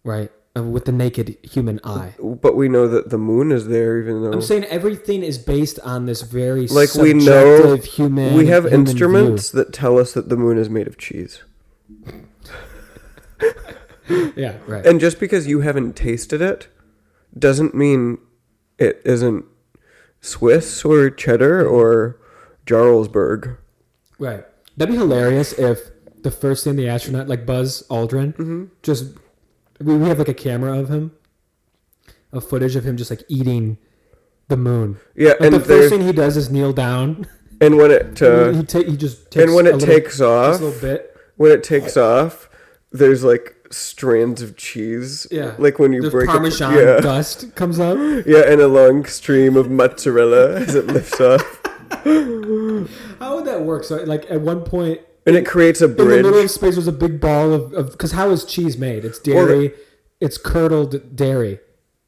right? With the naked human eye. But we know that the moon is there, even though I'm saying everything is based on this very like subjective we know human. we have human instruments that tell us that the moon is made of cheese. Yeah, right. And just because you haven't tasted it doesn't mean it isn't Swiss or cheddar or Jarlsberg. Right. That'd be hilarious if the first thing the astronaut, like Buzz Aldrin, just we have like a camera of him, a footage of him just like eating the moon. Yeah, like and the first thing he does is kneel down. And when it he just takes and when it takes off, just a little bit. When it takes off, there's like strands of cheese. Yeah, like when you there's break Parmesan it. Yeah. dust comes up. Yeah, and a long stream of mozzarella as it lifts off. How would that work? So, like at one point, and it creates a bridge. In the middle of space, there's a big ball of because how is cheese made? It's dairy. It's curdled dairy.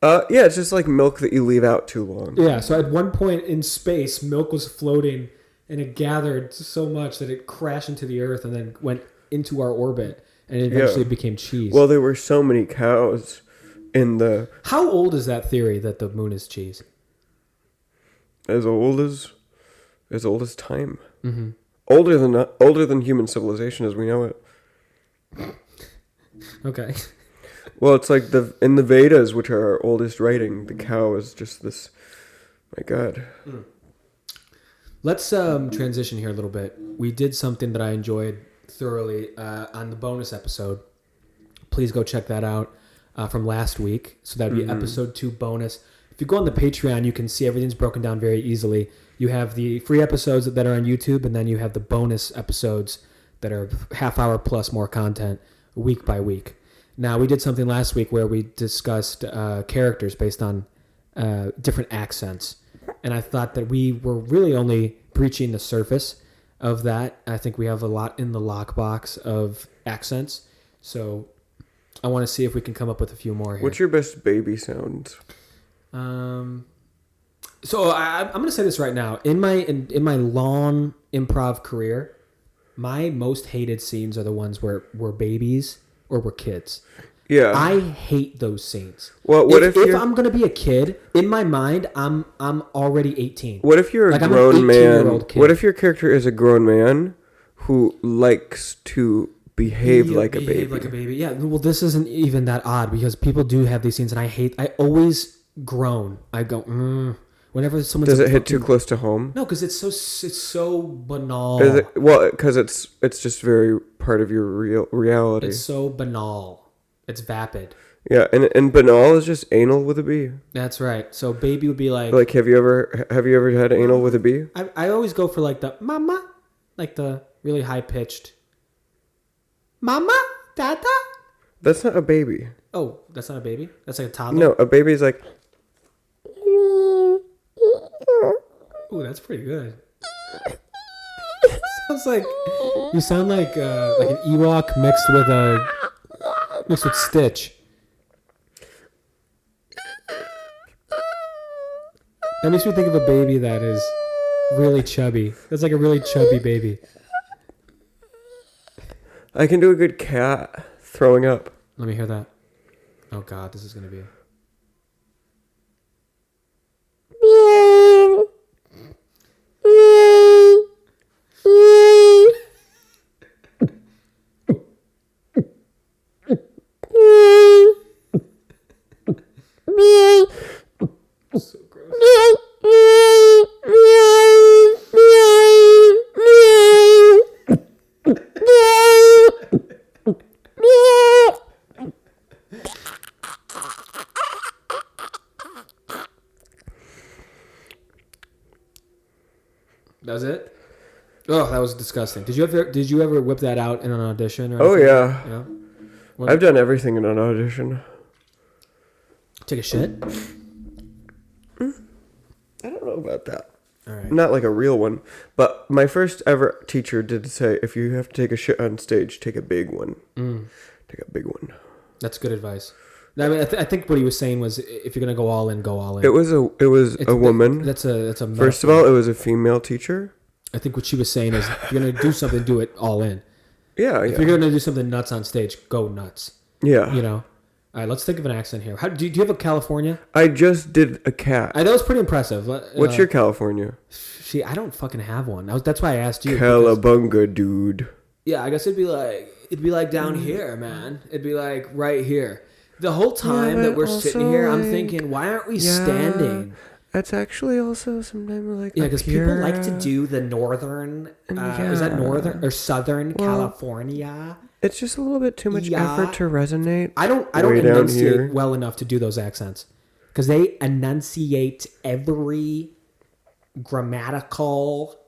Yeah, it's just like milk that you leave out too long. Yeah, so at one point in space, milk was floating, and it gathered so much that it crashed into the Earth and then went into our orbit, and it eventually became cheese. Well, there were so many cows in the... How old is that theory that the moon is cheese? As old as time. Mm-hmm. Older than human civilization as we know it. Okay. Well, it's like in the Vedas, which are our oldest writing, the cow is just this. My God. Let's transition here a little bit. We did something that I enjoyed thoroughly on the bonus episode. Please go check that out from last week. So that'd be episode 2 bonus. If you go on the Patreon, you can see everything's broken down very easily. You have the free episodes that are on YouTube, and then you have the bonus episodes that are half hour plus more content week by week. Now, we did something last week where we discussed characters based on different accents. And I thought that we were really only breaching the surface of that. I think we have a lot in the lockbox of accents. So I want to see if we can come up with a few more here. What's your best baby sounds? So I'm going to say this right now. In my long improv career, my most hated scenes are the ones where we're babies or we're kids. Yeah. I hate those scenes. Well, if I'm going to be a kid, in my mind, I'm already 18. What if you're a grown man? What if your character is a grown man who likes to behave like a baby? Yeah. Well, this isn't even that odd because people do have these scenes, and I always groan. I go, whenever someone does it hit too close to home? No, because it's so banal. Well, because it's just very part of your reality. It's so banal. It's vapid. Yeah, and banal is just anal with a B. That's right. So baby would be like. Like, have you ever had anal with a B? I always go for like the mama, like the really high pitched. Mama, dada. That's not a baby. Oh, that's not a baby. That's like a toddler. No, a baby's like. Ooh, that's pretty good. Sounds like you sound like an Ewok mixed with Stitch. That makes me think of a baby that is really chubby. That's like a really chubby baby. I can do a good cat throwing up. Let me hear that. Oh God, this is gonna be. So gross. That's it? Oh, that was disgusting. Did you ever whip that out in an audition? Or Oh, anything? yeah. Yeah. I've done everything in an audition. Take a shit? I don't know about that. All right. Not like a real one. But my first ever teacher did say, if you have to take a shit on stage, take a big one. Take a big one. That's good advice. I mean, I think what he was saying was, if you're gonna go all in, go all in. It was a woman. That's a metaphor. First of all, it was a female teacher. I think what she was saying is, if you're gonna do something, do it all in. Yeah, If you're gonna do something nuts on stage, go nuts. Yeah. You know. All right, let's think of an accent here. Do you have a California? I just did a cat. That was pretty impressive. What's your California? See, I don't fucking have one. That's why I asked you. Calabunga, dude. Yeah, I guess it'd be like down here, man. It'd be like right here. The whole time that we're sitting here, I'm thinking, why aren't we standing? That's actually also sometimes like because people like to do the northern. Is that northern or southern California? It's just a little bit too much effort to resonate. I don't enunciate well enough to do those accents because they enunciate every grammatical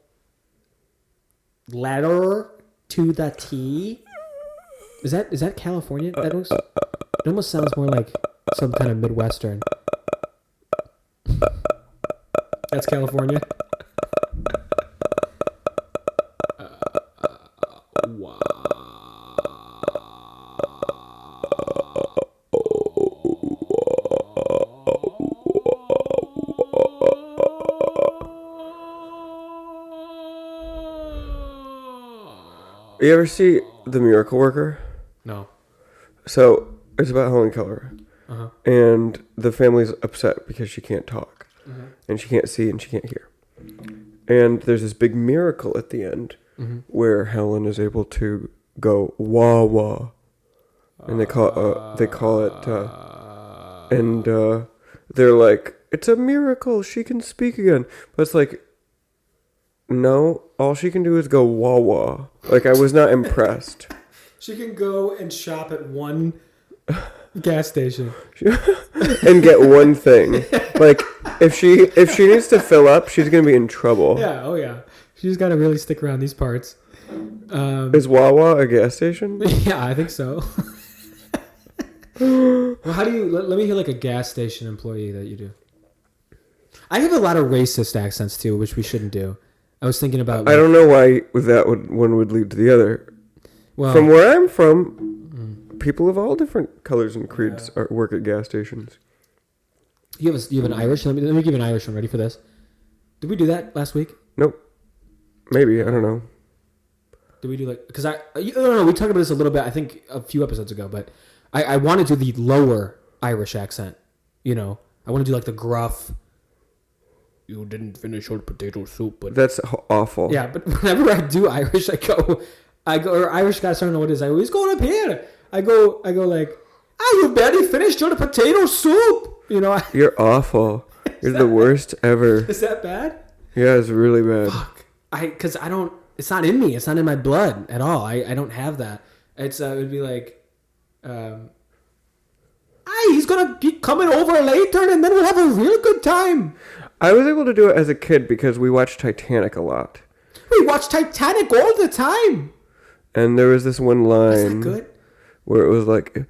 letter to the T. Is that California? It almost sounds more like some kind of Midwestern. That's California. Wow. You ever see The Miracle Worker? No. So it's about Helen Keller, and the family's upset because she can't talk, and she can't see, and she can't hear. And there's this big miracle at the end where Helen is able to go wah wah, and they call it, and they're like, it's a miracle, she can speak again. But it's like, no, all she can do is go wah wah. Like, I was not impressed. She can go and shop at one gas station and get one thing. Like, if she needs to fill up, she's gonna be in trouble. Yeah, oh yeah. She's got to really stick around these parts. Is Wawa a gas station? Yeah, I think so. Well, how do you? Let me hear like a gas station employee that you do. I have a lot of racist accents too, which we shouldn't do. I was thinking about. Like, I don't know why one would lead to the other. Well, from where I'm from, people of all different colors and creeds work at gas stations. You have an Irish. Let me give you an Irish one. Ready for this? Did we do that last week? Nope. Maybe, I don't know. Did we do like? Because I don't know. We talked about this a little bit. I think a few episodes ago, but I want to do the lower Irish accent. You know, I want to do like the gruff. You didn't finish your potato soup, but that's awful. Yeah, but whenever I do Irish, I go, or Irish guys don't know what it is. I always go up here. I go like, you barely finished your potato soup. You know, you're awful. You're the worst ever. Is that bad? Yeah, it's really bad. Fuck. Because I don't. It's not in me. It's not in my blood at all. I don't have that. It's it would be like, he's gonna be coming over later, and then we'll have a real good time. I was able to do it as a kid because we watched Titanic a lot. We watch Titanic all the time. And there was this one line. Is that good? Where it was like,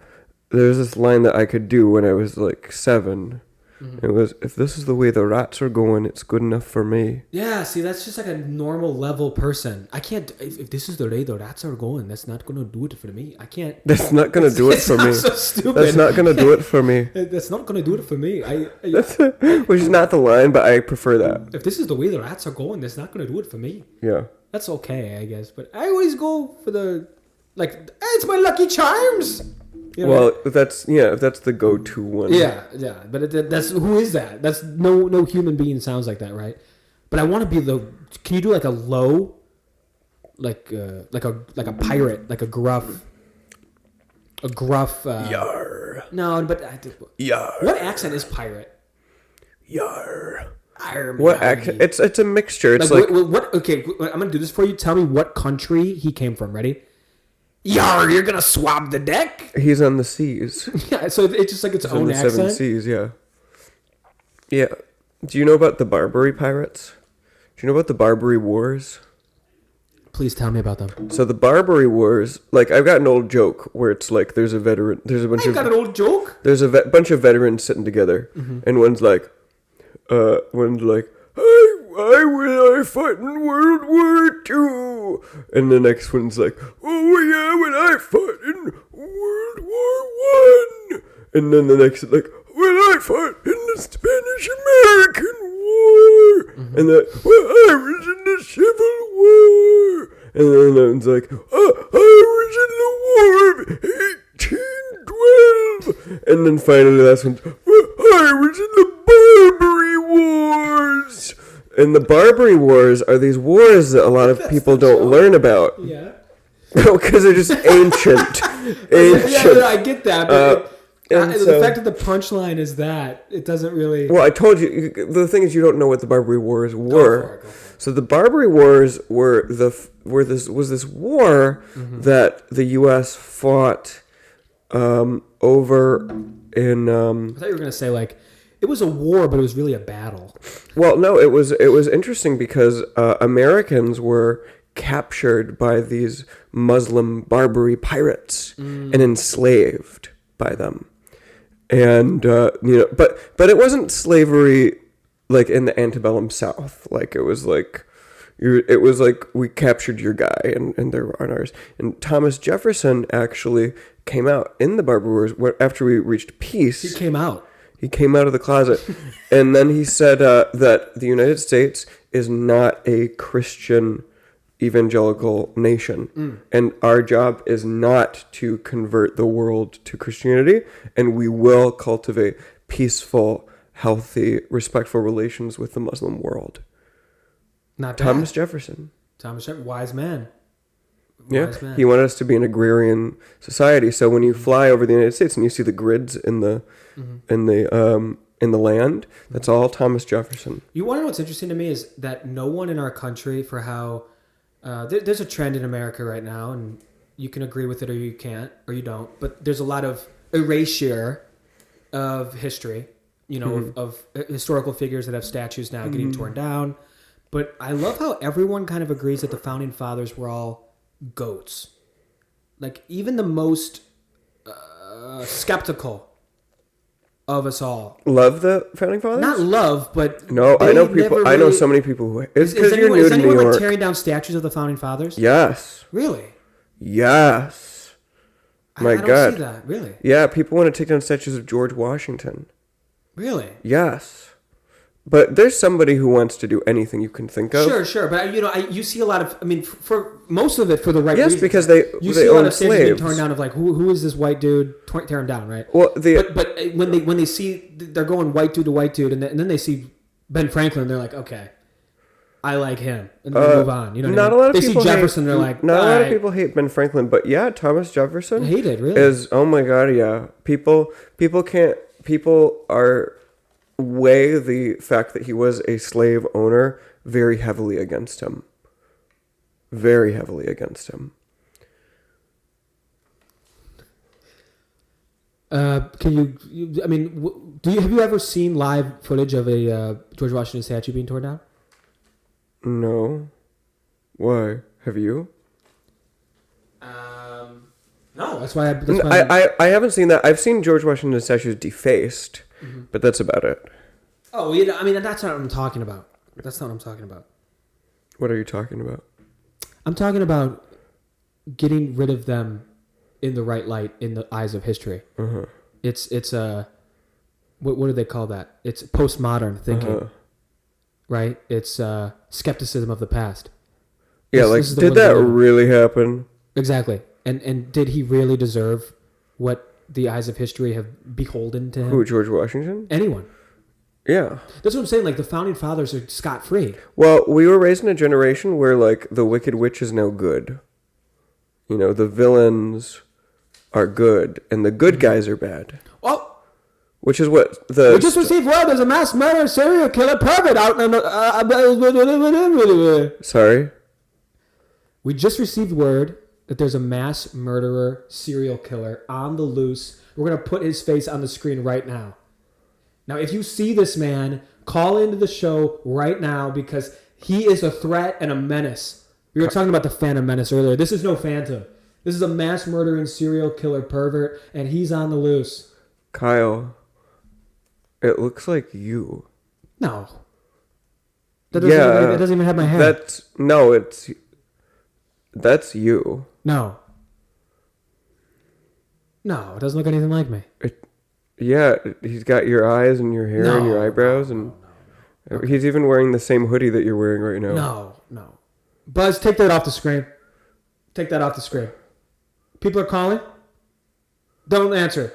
there was this line that I could do when I was like 7. Mm-hmm. It was, if this is the way the rats are going, it's good enough for me. Yeah, see, that's just like a normal level person. I can't, if this is the way the rats are going, that's not going to do it for me. I can't. That's not going to do it for me. So stupid. That's not going to do it for me. That's not going to do it for me. Which is not the line, but I prefer that. If this is the way the rats are going, that's not going to do it for me. Yeah. That's okay, I guess. But I always go for the, like, hey, it's my Lucky Charms. You know? Well, if that's the go-to one. Yeah. But that's who is that? That's no human being sounds like that, right? But I want to be can you do like a low, like a pirate, like a gruff. Yar. No, but Yar. What accent is pirate? Yar. Army. What accent? It's a mixture. It's like what? Okay, I'm gonna do this for you. Tell me what country he came from. Ready? Yar, you're gonna swab the deck? He's on the seas. Yeah, so it's just like its own accent. 7 seas, yeah. Yeah. Do you know about the Barbary pirates? Do you know about the Barbary Wars? Please tell me about them. So the Barbary Wars, like I've got an old joke where it's like there's a bunch Got an old joke? there's a bunch of veterans sitting together, and one's like, I fought in World War II, and the next one's like, oh yeah, when I fought in World War One, and then the next is like, when I fought in the Spanish-American War, and then I was in the Civil War, and then the one's like, I was in the War of 1812, and then finally the last one's, I was in the Barbary Wars. And the Barbary Wars are these wars that a lot of people don't learn about. Yeah. Because they're just ancient. Yeah, I get that, but and the fact that the punchline is that, it doesn't really... Well, I told you, the thing is you don't know what the Barbary Wars were. Go for it. So the Barbary Wars was this war that the U.S. fought over in... I thought you were going to say, like, it was a war, but it was really a battle. Well, no, it was interesting because Americans were captured by these Muslim Barbary pirates and enslaved by them. And but it wasn't slavery like in the antebellum South. Like it was like we captured your guy and they're on ours. And Thomas Jefferson actually came out in the Barbary Wars after we reached peace. He came out. He came out of the closet, and then he said that the United States is not a Christian evangelical nation, and our job is not to convert the world to Christianity, and we will cultivate peaceful, healthy, respectful relations with the Muslim world. Not bad. Thomas Jefferson. Wise man. Wise man. He wanted us to be an agrarian society. So when you fly over the United States and you see the grids in the land, that's all Thomas Jefferson. You want to know what's interesting to me is that no one in our country, for how there's a trend in America right now, and you can agree with it or you can't or you don't, but there's a lot of erasure of history, of historical figures that have statues now getting torn down. But I love how everyone kind of agrees that the founding fathers were all goats. Like even the most skeptical of us all love the founding fathers. Not love, but no. I know people. I know so many people who. It's because you're new to New York. Like tearing down statues of the founding fathers? Yes. Really? Yes. My God. I don't see that. Really? Yeah, people want to take down statues of George Washington. Really? Yes. But there's somebody who wants to do anything you can think of. Sure. But you see a lot of. I mean, for most of it, for the right reasons. Yes, because they see a lot of slaves being torn down of like who is this white dude tearing down, right? Well, but when they see they're going white dude to white dude, and then they see Ben Franklin, they're like, okay, I like him, and then they move on. You know, not a lot of they people see Jefferson, they're like, not a lot of people hate Ben Franklin, but yeah, Thomas Jefferson hated really is oh my God, yeah. People are weigh the fact that he was a slave owner very heavily against him. Very heavily against him. Can you? I mean, have you ever seen live footage of a George Washington statue being torn down? No. Why? Have you? No. That's why. I haven't seen that. I've seen George Washington statues defaced, but that's about it. Oh, I mean, that's not what I'm talking about. That's not what I'm talking about. What are you talking about? I'm talking about getting rid of them in the right light in the eyes of history. Uh-huh. It's what do they call that? It's postmodern thinking, right? It's skepticism of the past. Yeah, did that really happen? Exactly. And did he really deserve what the eyes of history have beholden to him? Who, George Washington? Anyone. Yeah. That's what I'm saying. Like, the founding fathers are scot-free. Well, we were raised in a generation where, like, the Wicked Witch is now good. You know, the villains are good, and the good guys are bad. Oh! Which is what the... We just received word there's a mass murder serial killer pervert out in the... Sorry? We just received word that there's a mass murderer serial killer on the loose. We're going to put his face on the screen right now. Now, if you see this man, call into the show right now because he is a threat and a menace We were talking about the Phantom Menace earlier. This is no Phantom. This is a mass murdering serial killer pervert, and he's on the loose. Kyle, it looks like you. No. That doesn't even have my hair. That's you. No. No, it doesn't look anything like me. He's got your eyes and your hair and your eyebrows, and Okay. he's even wearing the same hoodie that you're wearing right now. No. Buzz, take that off the screen. Take that off the screen. People are calling. Don't answer.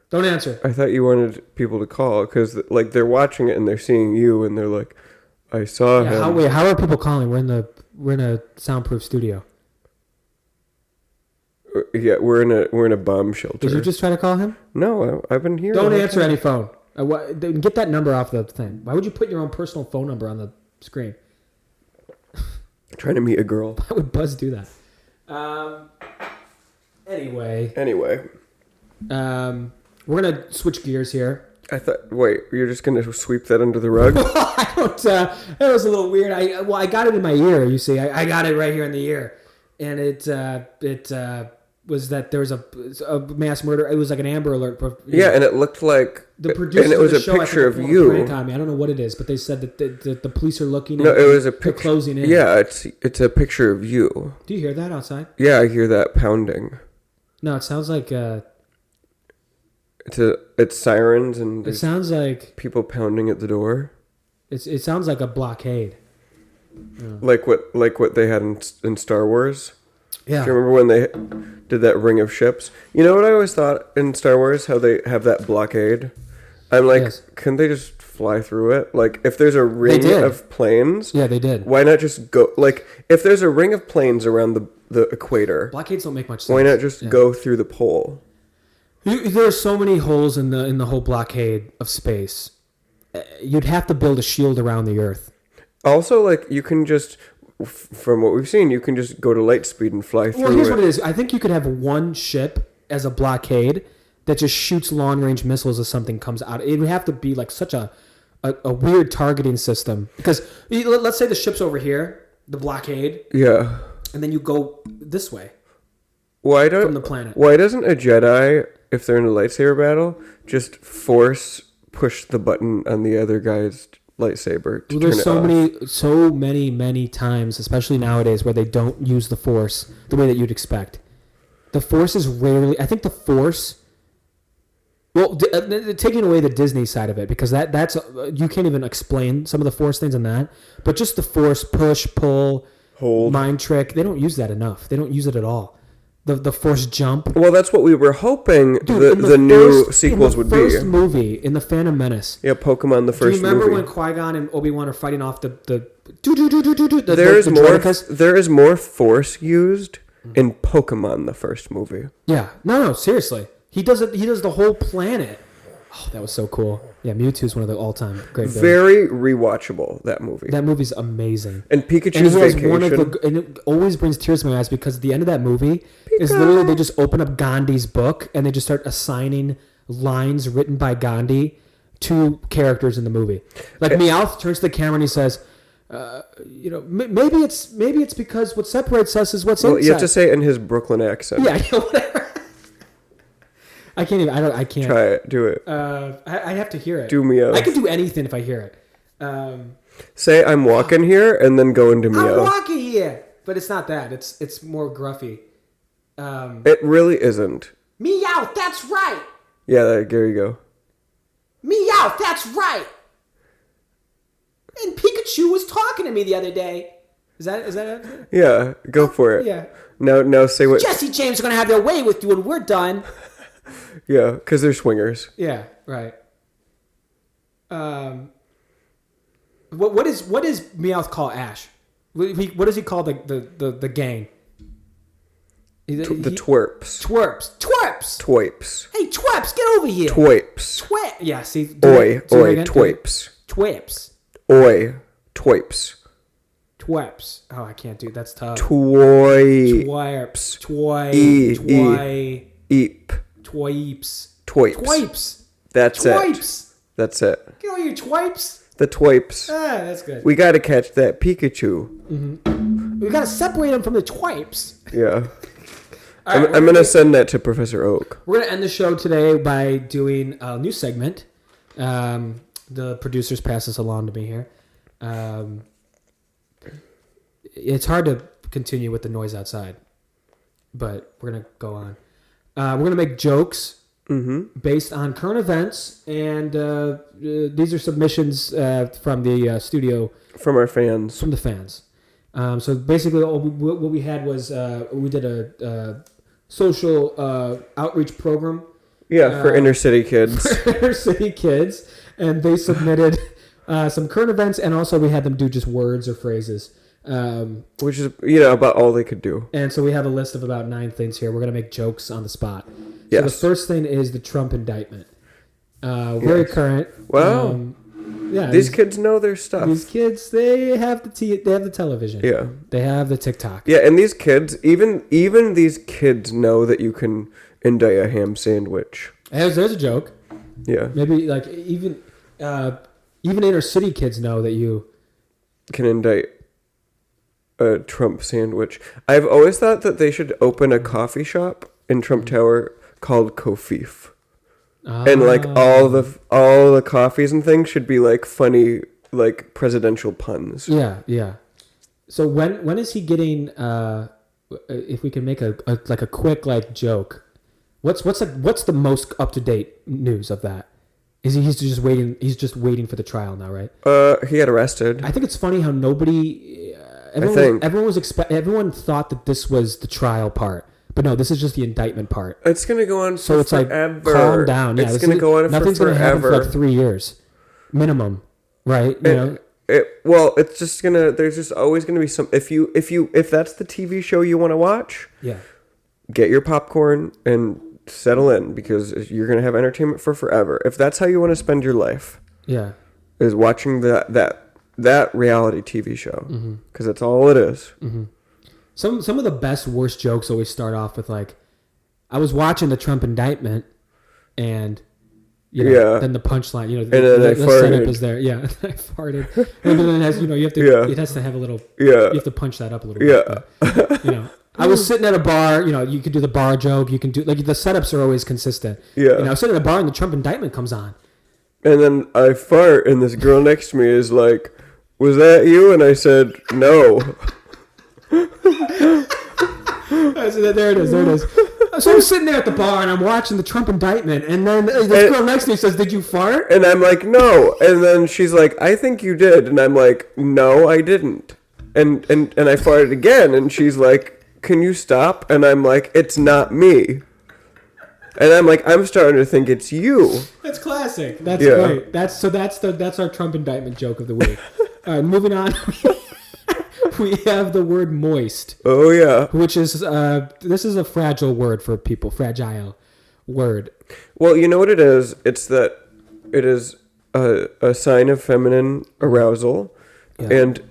Don't answer. I thought you wanted people to call because like they're watching it and they're seeing you and they're like, I saw him. How are people calling? We're in a soundproof studio. Yeah, we're in a bomb shelter. Did you just try to call him? No, I've been here. Don't answer any phone. Get that number off the thing. Why would you put your own personal phone number on the screen? Trying to meet a girl. Why would Buzz do that? Anyway, we're gonna switch gears here. I thought. Wait, you're just gonna sweep that under the rug? I don't. That was a little weird. I got it in my ear. You see, I got it right here in the ear, and it was that there was a mass murder. It was like an Amber Alert. And it looked like the producer. And it was of the a show, picture I think, of you. on me. I don't know what it is, but they said that the police are looking. No, it was a picture. Closing in. Yeah, it's a picture of you. Do you hear that outside? Yeah, I hear that pounding. No, it sounds like. It's sirens and It sounds like people pounding at the door. it sounds like a blockade. Yeah. Like what they had in Star Wars. Yeah. Do you remember when they did that ring of ships? You know what I always thought in Star Wars, how they have that blockade? I'm like, Yes. Couldn't they just fly through it? Like, if there's a ring of planes... Yeah, they did. Why not just go... Like, if there's a ring of planes around the equator... Blockades don't make much sense. Why not just go through the pole? There are so many holes in the whole blockade of space. You'd have to build a shield around the Earth. Also, like, you can just... From what we've seen, you can just go to light speed and fly through it. Well, here's what it is. I think you could have one ship as a blockade that just shoots long-range missiles as something comes out. It would have to be like such a weird targeting system. Because let's say the ship's over here, the blockade. Yeah. And then you go this way. From the planet. Why doesn't a Jedi, if they're in a lightsaber battle, just push the button on the other guy's lightsaber to There's turn it off? so many times, especially nowadays, where they don't use the Force the way that you'd expect. The Force is rarely... I think the Force... Well, taking away the Disney side of it, because that's... you can't even explain some of the Force things in that. But just the Force, push, pull, hold, mind trick, they don't use that enough. They don't use it at all. The Force jump. Well, that's what we were hoping Dude, the new sequels would be. In the first movie, in The Phantom Menace. Yeah, Pokemon, the first movie. Do you remember when Qui-Gon and Obi-Wan are fighting off the there is more Force used in Pokemon, the first movie. Yeah. No, seriously. He does it. He does the whole planet. Oh, that was so cool. Yeah, Mewtwo's one of the all-time great villains. Very rewatchable, that movie. That movie's amazing. And Pikachu's Vacation. And it always brings tears to my eyes because at the end of that movie is literally they just open up Gandhi's book and they just start assigning lines written by Gandhi to characters in the movie. Like Meowth turns to the camera and he says, maybe it's because what separates us is what's inside. You have to say it in his Brooklyn accent. Yeah, whatever. I can't even. I can't. Try it. Do it. I have to hear it. Do Meow. I can do anything if I hear it. Say I'm walking here and then go into Meow. I'm walking here, but it's not that. It's more gruffy. It really isn't. Meow. That's right. Yeah, there you go. Meow. That's right. And Pikachu was talking to me the other day. Is that it? Yeah, go for it. Yeah. Now say what. Jesse James are gonna have their way with you when we're done. Yeah, because they're swingers. Yeah, right. What does Meowth call Ash? What does he call the gang? The twerps. Twerps. Hey, twerps, get over here. Twerps. Yeah, see. Twerps. Twerps. Twerps. Oh, I can't do it. That's tough. Twerps. Eep. Twerps. That's it. That's it. Get over here, twerps. The twerps. Ah, that's good. We got to catch that Pikachu. Mm-hmm. We got to separate them from the twipes. Yeah. Right, I'm going to send that to Professor Oak. We're going to end the show today by doing a new segment. The producers pass this along to me here. It's hard to continue with the noise outside, but we're going to go on. We're going to make jokes based on current events, and these are submissions from the studio. From our fans. From the fans. So basically what we had was we did a social outreach program. Yeah, for inner city kids. For inner city kids. And they submitted some current events, and also we had them do just words or phrases. Which is, about all they could do. And so we have a list of about 9 things here. We're going to make jokes on the spot. Yes. So the first thing is the Trump indictment. Very current. Wow. Yeah, these kids know their stuff. These kids, they have the television. Yeah. They have the TikTok. Yeah, and these kids, even these kids know that you can indict a ham sandwich. There's a joke. Yeah. Maybe like even inner city kids know that you can indict a Trump sandwich. I've always thought that they should open a coffee shop in Trump Tower called Kofif. And like all the coffees and things should be like funny, like presidential puns. Yeah, yeah. So when is he getting? If we can make a quick like joke, what's the most up to date news of that? Is he's just waiting? He's just waiting for the trial now, right? He got arrested. I think it's funny how nobody. Everyone thought that this was the trial part. But no, this is just the indictment part. It's going to go on so for it's forever. Like, calm down. Yeah, it's going to go on for forever. Nothing's going to happen for like 3 years. Minimum. Right? It's just going to... There's just always going to be some... If that's the TV show you want to watch... Yeah. Get your popcorn and settle in, because you're going to have entertainment for forever. If that's how you want to spend your life... Yeah. Is watching that reality TV show. Because that's all it is. Mm-hmm. Some of the best, worst jokes always start off with like, I was watching the Trump indictment, and then the punchline, the setup is there. Yeah, I farted. And then it has, it has to have a little. Yeah. You have to punch that up a little bit. But, I was sitting at a bar. You could do the bar joke. You can do like the setups are always consistent. Yeah. I was sitting at a bar and the Trump indictment comes on. And then I fart, and this girl next to me is like, "Was that you?" And I said, "No." So there it is. So I'm sitting there at the bar and I'm watching the Trump indictment, and then this girl next to me says, "Did you fart?" And I'm like, "No." And then she's like, "I think you did." And I'm like, "No, I didn't." And I farted again, and she's like, "Can you stop?" And I'm like, "It's not me." And I'm like, "I'm starting to think it's you." That's classic. That's great. That's our Trump indictment joke of the week. All right, moving on. We have the word moist. Oh, yeah. Which is, this is a fragile word for people. Fragile word. Well, you know what it is? It's that it is a sign of feminine arousal, and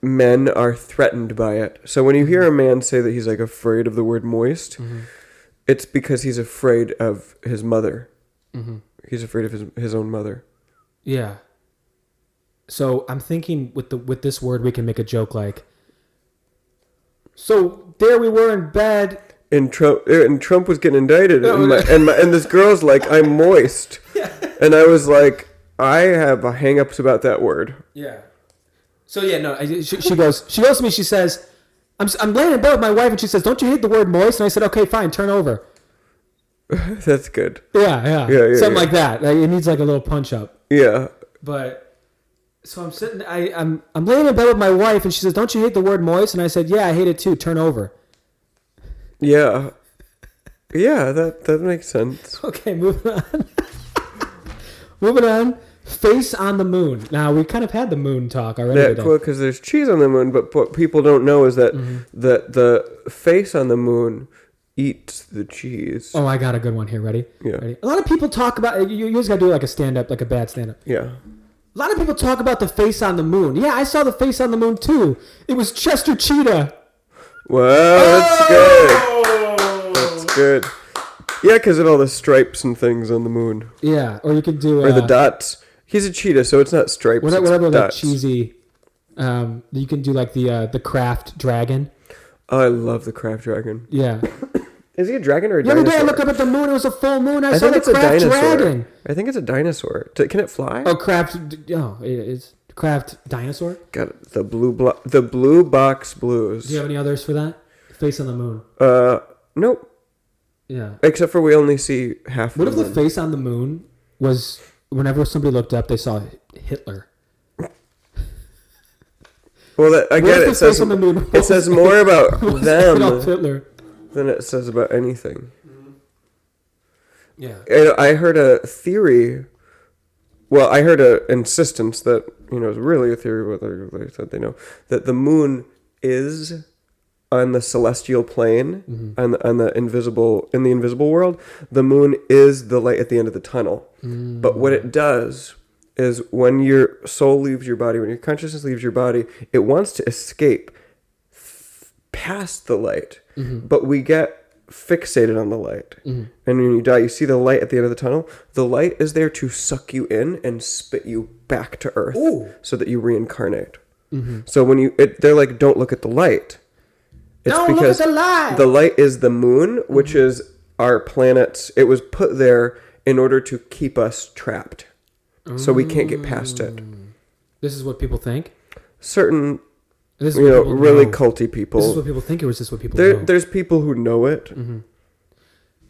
men are threatened by it. So when you hear a man say that he's like afraid of the word moist, it's because he's afraid of his mother. He's afraid of his own mother. Yeah. So I'm thinking with this word we can make a joke like, so there we were in bed, and Trump was getting indicted, and this girl's like, "I'm moist," and I was like, I have hang-ups about that word. Yeah. So she goes to me. She says, "I'm laying in bed with my wife," and she says, "Don't you hate the word moist?" And I said, "Okay, fine, turn over." That's good. Yeah. Something like that. Like, it needs like a little punch up. Yeah. But. So I'm sitting. I'm laying in bed with my wife, and she says, "Don't you hate the word moist?" And I said, "Yeah, I hate it too. Turn over." Yeah, that makes sense. Okay, moving on. Face on the moon. Now we kind of had the moon talk already. Yeah, cool. Because there's cheese on the moon, but what people don't know is that that the face on the moon eats the cheese. Oh, I got a good one here. Ready? Yeah. Ready? A lot of people talk about. You just gotta do like a stand up, like a bad stand up. Yeah. A lot of people talk about the face on the moon. Yeah, I saw the face on the moon too. It was Chester Cheetah. Wow, that's good. That's good. Yeah, because of all the stripes and things on the moon. Yeah, or you could do... or the dots. He's a cheetah, so it's not stripes, whatever it's dots. Like cheesy... You can do like the craft dragon. Oh, I love the craft dragon. Yeah. Is he a dragon or a The dinosaur? other day I looked up at the moon. It was a full moon. I saw think the it's a craft dinosaur. dragon. I think it's a dinosaur. Can it fly? Oh, craft. Oh, it's craft dinosaur. Got it. The blue box blues. Do you have any others for that? Face on the moon. Nope. Yeah. Except for we only see half. What of if the them. face on the moon was whenever somebody looked up, they saw Hitler? Well, again, What if the face on the moon it says more about them Adolf Hitler. than it says about anything. Yeah. And I heard a theory. Well, I heard an insistence that is really a theory. Whether they said they know that the moon is on the celestial plane, on the invisible world. The moon is the light at the end of the tunnel. But what it does is when your soul leaves your body, when your consciousness leaves your body, it wants to escape past the light. But we get fixated on the light. And when you die, you see the light at the end of the tunnel. The light is there to suck you in and spit you back to earth. Ooh. So that you reincarnate. So when they're like, don't look at the light. It's Don't because look at the light. The light is the moon, which is our planet's. It was put there in order to keep us trapped. So we can't get past it. This is what people think. Certain, This is what people really know. culty people. This is what people think, or is this what people know? There's people who know it.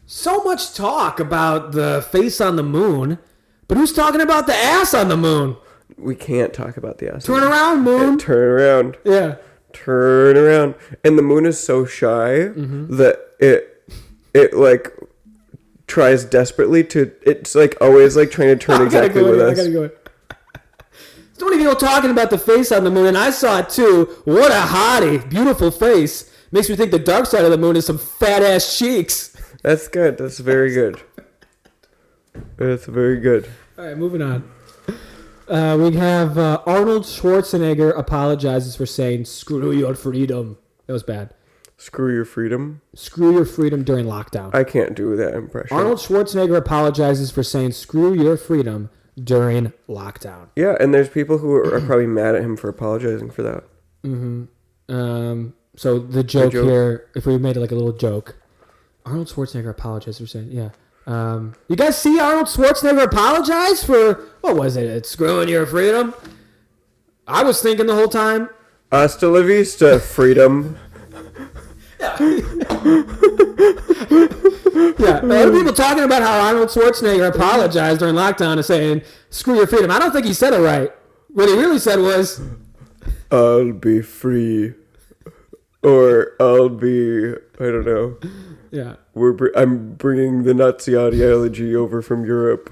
So much talk about the face on the moon, but who's talking about the ass on the moon? We can't talk about the ass. Turn around, moon. Turn around. Yeah. Turn around. And the moon is so shy that it like tries desperately to. It's like always like trying to turn exactly with us. I gotta go. So many people talking about the face on the moon, and I saw it too. What a hottie. Beautiful face. Makes me think the dark side of the moon is some fat ass cheeks. That's good. That's very good. That's very good. All right, moving on. We have Arnold Schwarzenegger apologizes for saying, "Screw your freedom." That was bad. Screw your freedom. Screw your freedom during lockdown. I can't do that impression. Arnold Schwarzenegger apologizes for saying, "Screw your freedom" during lockdown. Yeah, and there's people who are probably mad at him for apologizing for that. So the joke here, if we made it like a little joke, Arnold Schwarzenegger apologized for saying, yeah. You guys see Arnold Schwarzenegger apologize for, what was it? It's screwing your freedom? I was thinking the whole time. Hasta la vista, freedom. Yeah, a lot of people talking about how Arnold Schwarzenegger apologized during lockdown and saying, "Screw your freedom." I don't think he said it right. What he really said was, I'll be free. Or I'll be, I don't know. yeah. I'm bringing the Nazi ideology over from Europe.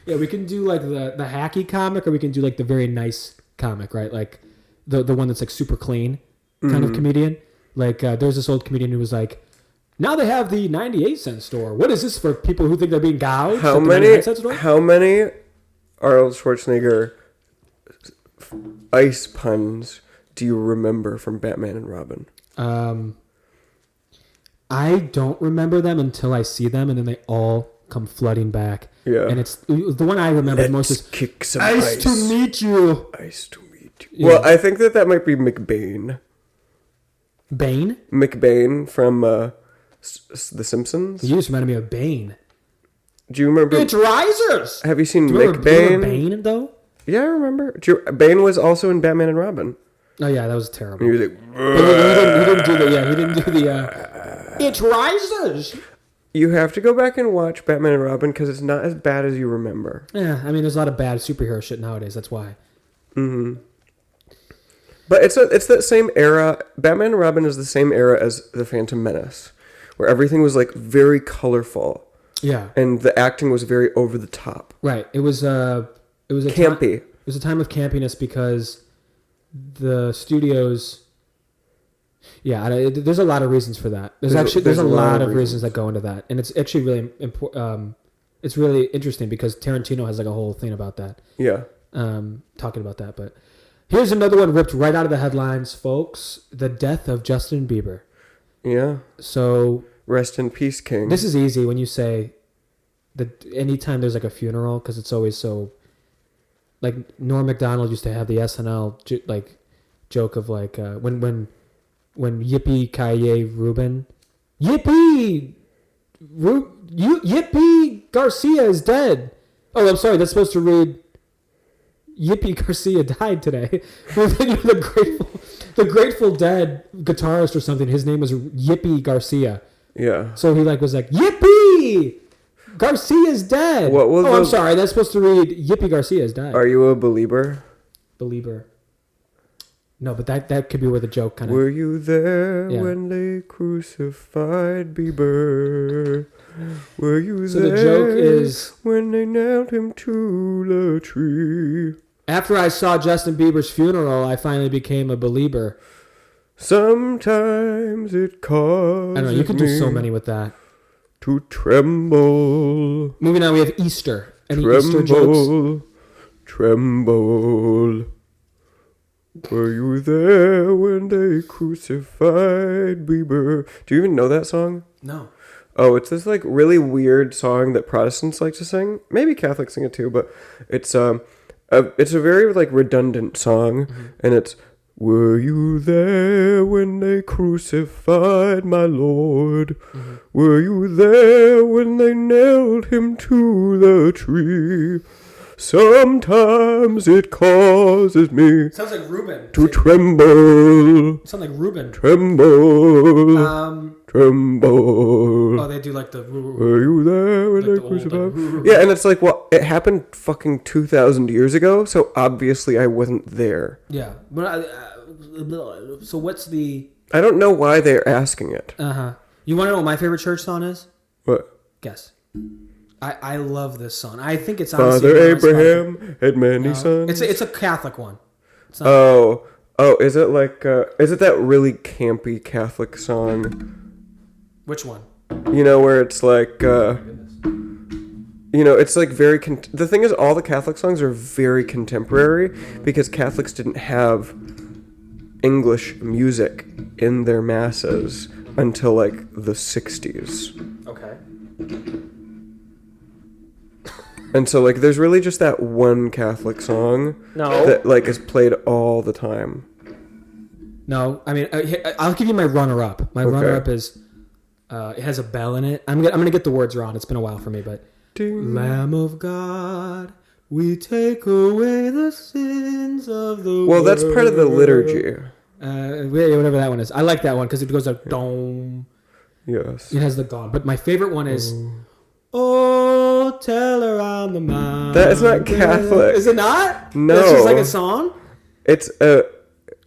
Yeah, we can do like the hacky comic, or we can do like the very nice comic, right? Like the one that's like super clean kind of comedian. Like there's this old comedian who was like, now they have the 98-cent store. What is this for people who think they're being gouged? How at the many 99-cent store? How many Arnold Schwarzenegger ice puns do you remember from Batman and Robin? I don't remember them until I see them, and then they all come flooding back. Yeah. And it's the one I remember the most is kick some "Nice to meet you." Ice to meet you. Yeah. Well, I think that might be McBain. Bane? McBain from The Simpsons. You just reminded me of Bane. Do you remember? It's Risers. Have you seen Do you remember McBain? Bane though? Yeah, I remember. Bane was also in Batman and Robin. Oh yeah, that was terrible. And he was like, He didn't do the. Yeah, he didn't do the. It's Risers. You have to go back and watch Batman and Robin because it's not as bad as you remember. Yeah, I mean, there's a lot of bad superhero shit nowadays. That's why. But it's that same era. Batman and Robin is the same era as The Phantom Menace, where everything was like very colorful. Yeah. And the acting was very over the top. Right. It was a campy. It was a time of campiness because the studios. Yeah, there's a lot of reasons for that. There's a lot of reasons that go into that, and it's actually really important. It's really interesting because Tarantino has like a whole thing about that. Yeah. Talking about that, but here's another one ripped right out of the headlines, folks. The death of Justin Bieber. Yeah. So Rest in peace, King. this is easy when you say that anytime there's like a funeral, because it's always so. Like Norm Macdonald used to have the SNL like joke of like when Yippee Ky Reuben, Yippee Garcia is dead. Oh, I'm sorry. That's supposed to read Yippee Garcia died today. the Grateful Dead guitarist or something. His name was Yippee Garcia. Yeah. So he was like, Yippee Garcia's dead. I'm sorry. That's supposed to read Yippee Garcia's died. Are you a believer? Believer. No, but that could be where the joke kind of... Were you there when they crucified Bieber? Were you there the joke is... when they nailed him to the tree? After I saw Justin Bieber's funeral, I finally became a believer. Sometimes it causes I don't know, you could do so many with that. To tremble. Moving on, we have Easter. Any Easter jokes? Tremble. Were you there when they crucified Bieber? Do you even know that song? No. Oh, it's this like really weird song that Protestants like to sing. Maybe Catholics sing it too, but it's a very like redundant song, and it's were you there when they crucified my Lord? Were you there when they nailed him to the tree? Sometimes it causes me Sounds like Reuben. to tremble. Sounds like Reuben. Tremble. Tremble. Oh, they do like the... Were you there when they crucified? Yeah, and it's like, well, it happened fucking 2,000 years ago, so obviously I wasn't there. Yeah. So what's the... I don't know why they're asking it. You want to know what my favorite church song is? What? Guess. I love this song. I think it's honestly... Father Abraham had many sons. It's a Catholic one. Oh, is it like... is it that really campy Catholic song? Which one? You know, where it's like... it's like very... the thing is, all the Catholic songs are very contemporary because Catholics didn't have English music in their masses until like the 60s. Okay. And so like there's really just that one Catholic song that like is played all the time. No, I mean I'll give you my runner-up. My runner-up is it has a bell in it. I'm gonna get the words wrong. It's been a while for me, but Ding. Lamb of God, we take away the sins of the world. Well, that's part of the liturgy. Whatever that one is. I like that one because it goes like dome. Yes. It has the God, but my favorite one is Oh, tell her on the mountain. That is not Catholic. Is it not? No. That's just like a song? It's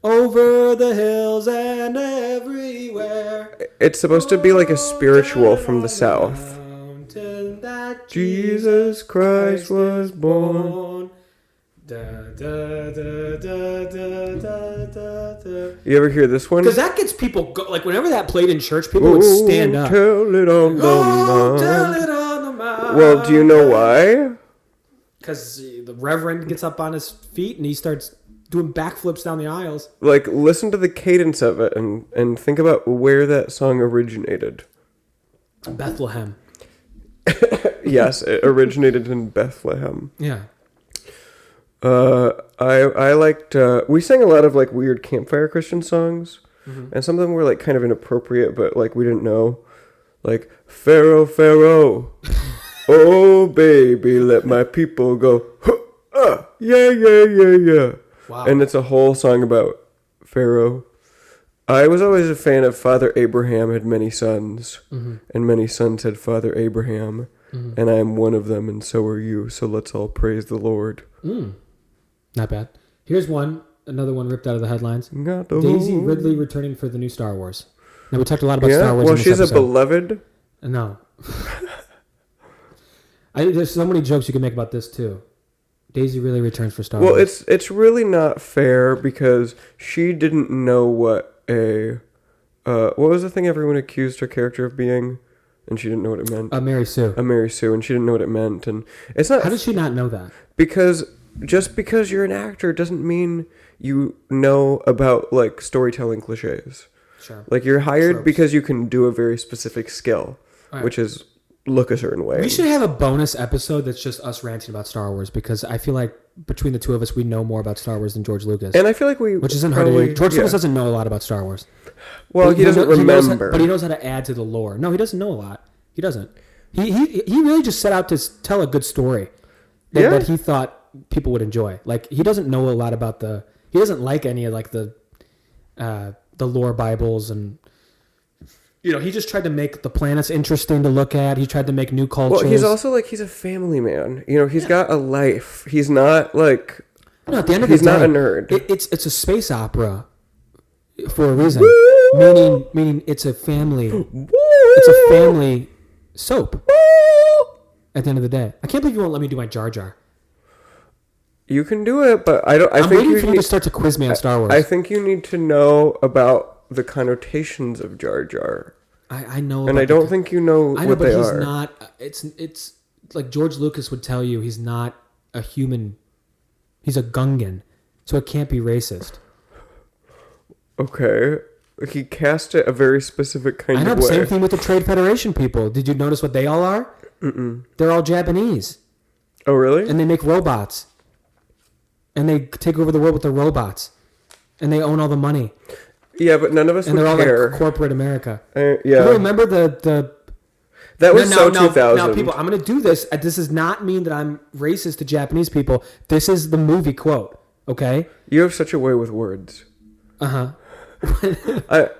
over the hills and everywhere. It's supposed to be like a spiritual from the South. Jesus Christ was born. You ever hear this one? Because that gets people like whenever that played in church, people would stand up. Tell it on the mountain. Tell it on the mountain. Well, do you know why? Because the Reverend gets up on his feet and he starts doing backflips down the aisles. Like, listen to the cadence of it and think about where that song originated. Bethlehem. Yes, it originated in Bethlehem. Yeah. I liked, we sang a lot of like weird campfire Christian songs, and some of them were like kind of inappropriate, but like we didn't know. Like, Pharaoh, Pharaoh, oh baby, let my people go. Yeah, yeah, yeah, yeah. Wow. And it's a whole song about Pharaoh. I was always a fan of Father Abraham had many sons, and many sons had Father Abraham, and I am one of them, and so are you, so let's all praise the Lord. Not bad. Here's another one ripped out of the headlines. Daisy Ridley returning for the new Star Wars. Now, we talked a lot about Star Wars well, in this she's episode. A beloved? No. There's so many jokes you can make about this, too. Daisy really returns for Star Wars. Well, it's really not fair because she didn't know what a... what was the thing everyone accused her character of being? And she didn't know what it meant. Mary Sue. Mary Sue, and she didn't know what it meant. And it's not... How did she not know that? Because... just because you're an actor doesn't mean you know about like storytelling cliches. Sure. Like you're hired because you can do a very specific skill, which is look a certain way. We should have a bonus episode that's just us ranting about Star Wars because I feel like between the two of us, we know more about Star Wars than George Lucas. And I feel like which isn't hard to do. George Lucas doesn't know a lot about Star Wars. Well, he doesn't remember. But he knows how to add to the lore. No, he doesn't know a lot. He doesn't. He really just set out to tell a good story that he thought people would enjoy. Like, he doesn't know a lot about he doesn't like any of like the lore Bibles, and he just tried to make the planets interesting to look at. He tried to make new cultures. Well, he's also like, he's a family man. He's got a life. He's not like at the end of the day, not a nerd. It's a space opera for a reason. Meaning it's a family. It's a family soap. At the end of the day, I can't believe you won't let me do my Jar Jar. You can do it, but I'm think waiting for you to start to quiz me on Star Wars. I think you need to know about the connotations of Jar Jar. I know, and I don't think you know what they are. He's not. It's like George Lucas would tell you. He's not a human. He's a Gungan, so it can't be racist. Okay, he cast it a very specific kind of way. I know. Same thing with the Trade Federation people. Did you notice what they all are? Mm-mm. They're all Japanese. Oh, really? And they make robots. And they take over the world with the robots. And they own all the money. Yeah, but none of us would care. And they're all like corporate America. Yeah. You remember the... That was so 2000. Now, people, I'm going to do this. This does not mean that I'm racist to Japanese people. This is the movie quote, okay? You have such a way with words. Uh-huh.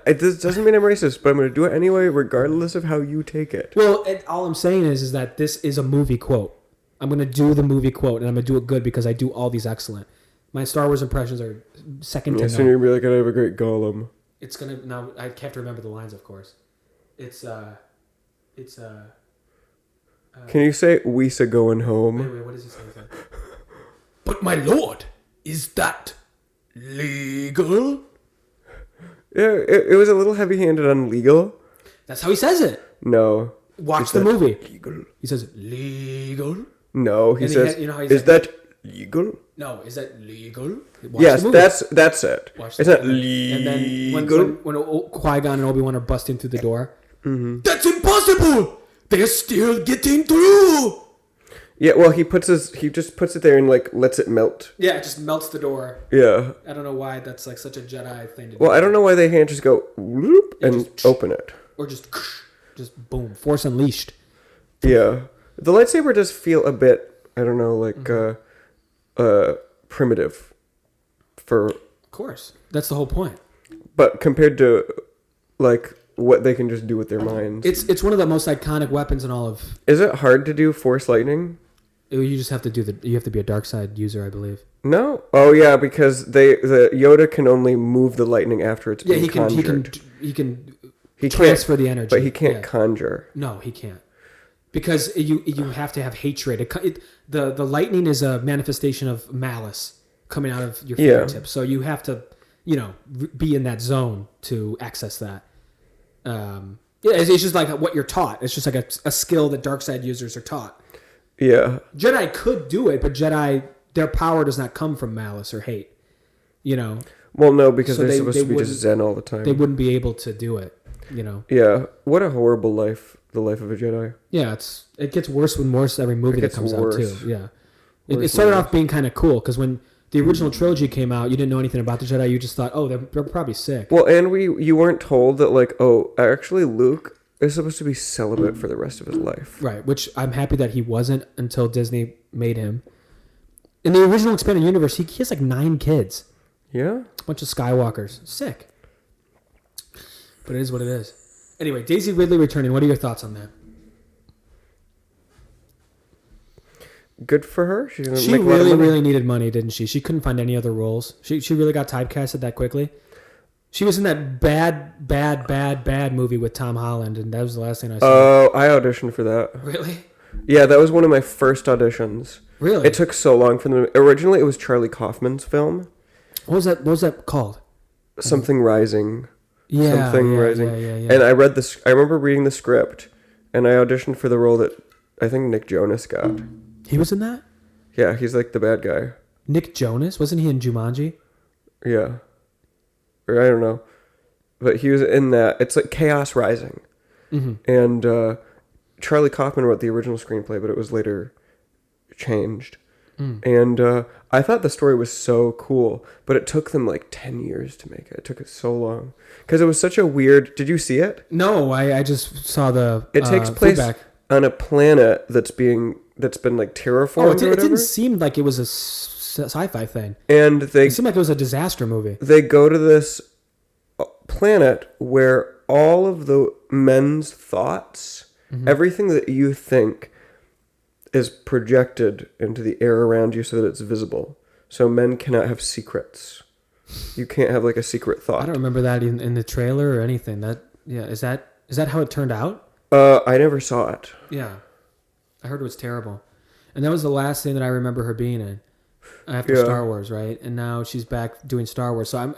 This doesn't mean I'm racist, but I'm going to do it anyway, regardless of how you take it. Well, all I'm saying is that this is a movie quote. I'm going to do the movie quote, and I'm going to do it good because I do all these excellent. My Star Wars impressions are second to none. So you're going to be like, I have a great Gollum. It's going to... Now, I have to remember the lines, of course. Can you say, Weesa going home? Wait, what does he say? But my lord, is that legal? Yeah, it was a little heavy-handed on legal. That's how he says it. No. Watch the movie. Legal? He says, legal? No, he says, is that legal? No, is that legal? Yes, that's it. Watch it's not legal. And then when Qui-Gon and Obi-Wan are busting through the door, mm-hmm. That's impossible! They're still getting through! Yeah, well, he just puts it there and like lets it melt. Yeah, it just melts the door. Yeah. I don't know why that's like such a Jedi thing to do. Well, I don't know why they can't just go whoop and just open it. Or just boom, Force Unleashed. Yeah. The lightsaber does feel a bit, I don't know, like primitive for... Of course. That's the whole point. But compared to like what they can just do with their minds. It's one of the most iconic weapons in all of... Is it hard to do Force lightning? You just have to you have to be a dark side user, I believe. No. Oh yeah, because the Yoda can only move the lightning after it's been conjured. He can transfer the energy, but he can't conjure. No, he can't, because you have to have hatred. The lightning is a manifestation of malice coming out of your fingertips, so you have to be in that zone to access that. It's just like what you're taught. It's just like a skill that dark side users are taught. Yeah. Jedi could do it, but Jedi, their power does not come from malice or hate. Well, no, because they're supposed to be just zen all the time. They wouldn't be able to do it. Yeah. What a horrible life. The life of a Jedi. Yeah, it gets worse and worse every movie that comes out too. Yeah. It started off being kind of cool because when the original trilogy came out, you didn't know anything about the Jedi. You just thought, oh, they're probably sick. Well, and you weren't told that like, oh, actually Luke is supposed to be celibate for the rest of his life. Right, which I'm happy that he wasn't until Disney made him. In the original expanded universe, he has like 9 kids. Yeah? A bunch of Skywalkers. Sick. But it is what it is. Anyway, Daisy Ridley returning. What are your thoughts on that? Good for her. She really needed money, didn't she? She couldn't find any other roles. She really got typecasted that quickly. She was in that bad movie with Tom Holland, and that was the last thing I saw. Oh, I auditioned for that. Really? Yeah, that was one of my first auditions. Really? It took so long for them. Originally, it was Charlie Kaufman's film. What was that called? Something Rising. Yeah. Rising. Yeah. And I remember reading the script, and I auditioned for the role that I think Nick Jonas got. He was in that? Yeah, he's like the bad guy. Nick Jonas? Wasn't he in Jumanji? Yeah. Or I don't know. But he was in that. It's like Chaos Rising. Mm-hmm. And Charlie Kaufman wrote the original screenplay, but it was later changed. And I thought the story was so cool, but it took them like 10 years to make it. It took it so long. Because it was such a weird... Did you see it? No, I just saw the It takes place feedback. on a planet that's been like terraformed or it whatever. didn't seem like it was a sci-fi thing. And It seemed like it was a disaster movie. they go to this planet where all of the men's thoughts, everything that you think, is projected into the air around you so that it's visible. So men cannot have secrets. You can't have like a secret thought. I don't remember that in the trailer or anything. Is that how it turned out? I never saw it. Yeah, I heard it was terrible, and that was the last thing that I remember her being in after Star Wars, right? And now she's back doing Star Wars. So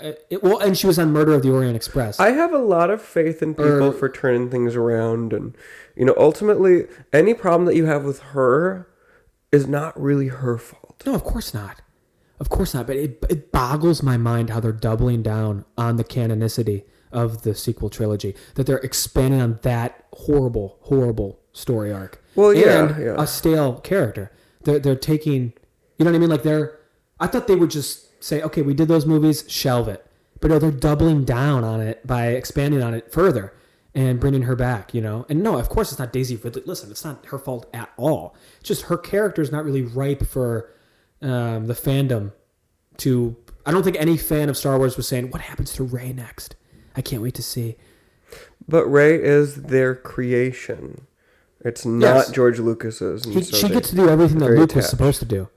and she was on Murder of the Orient Express. I have a lot of faith in people for turning things around, and ultimately, any problem that you have with her is not really her fault. No, of course not. Of course not. But it boggles my mind how they're doubling down on the canonicity of the sequel trilogy. That they're expanding on that horrible, horrible story arc. Well, yeah, and a stale character. They're taking, you know what I mean? Like I thought they would just say, okay, we did those movies, shelve it. But no, they're doubling down on it by expanding on it further and bringing her back, And no, of course it's not Daisy Ridley. Listen, it's not her fault at all. It's just her character is not really ripe for the fandom to... I don't think any fan of Star Wars was saying, what happens to Rey next? I can't wait to see. But Rey is their creation. It's not George Lucas's. She gets to do everything that Luke was supposed to do.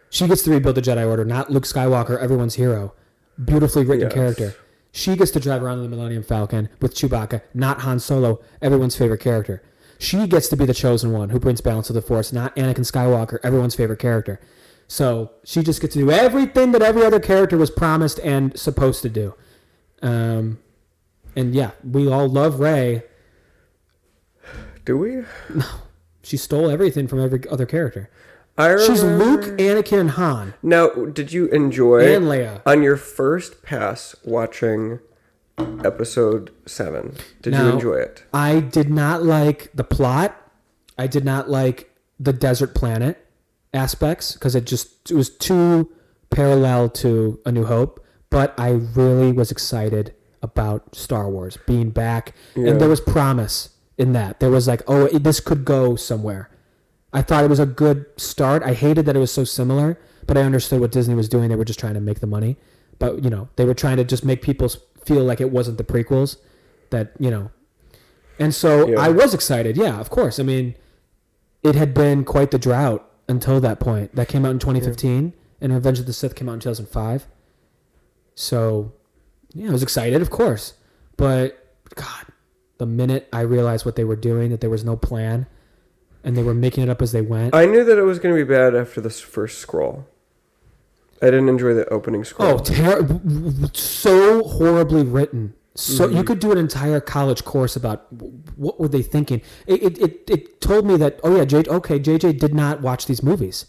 She gets to rebuild the Jedi Order, not Luke Skywalker, everyone's hero. Beautifully written character. She gets to drive around in the Millennium Falcon with Chewbacca, not Han Solo, everyone's favorite character. She gets to be the chosen one who brings balance to the Force, not Anakin Skywalker, everyone's favorite character. So she just gets to do everything that every other character was promised and supposed to do. And yeah, we all love Rey. Do we? No. She stole everything from every other character. She's Luke, Anakin, and Han. Now, did you enjoy... And Leia. On your first pass watching episode 7, did you enjoy it? I did not like the plot. I did not like the desert planet aspects because it was too parallel to A New Hope. But I really was excited about Star Wars being back. Yeah. And there was promise in that. There was like, oh, this could go somewhere. I thought it was a good start. I hated that it was so similar, but I understood what Disney was doing. They were just trying to make the money. But, they were trying to just make people feel like it wasn't the prequels that, And so I was excited. Yeah, of course. I mean, it had been quite the drought until that point. That came out in 2015, and Revenge of the Sith came out in 2005. So, yeah, I was excited, of course. But, God, the minute I realized what they were doing, that there was no plan, and they were making it up as they went. I knew that it was going to be bad after this first scroll. I didn't enjoy the opening scroll. Oh, so horribly written. So you could do an entire college course about what were they thinking. It told me that, JJ did not watch these movies.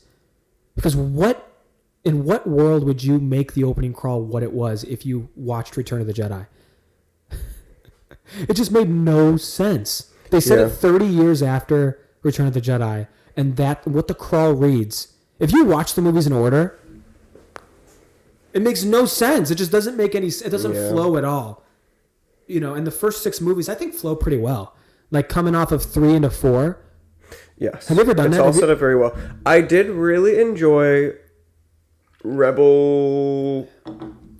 Because in what world would you make the opening crawl what it was if you watched Return of the Jedi? It just made no sense. They said it 30 years after Return of the Jedi, and that what the crawl reads. If you watch the movies in order, it makes no sense. It just doesn't make any. It doesn't flow at all. And the first 6 movies I think flow pretty well. Like coming off of 3 into 4. Yes. Have you ever done that? It's all set up very well. I did really enjoy Rogue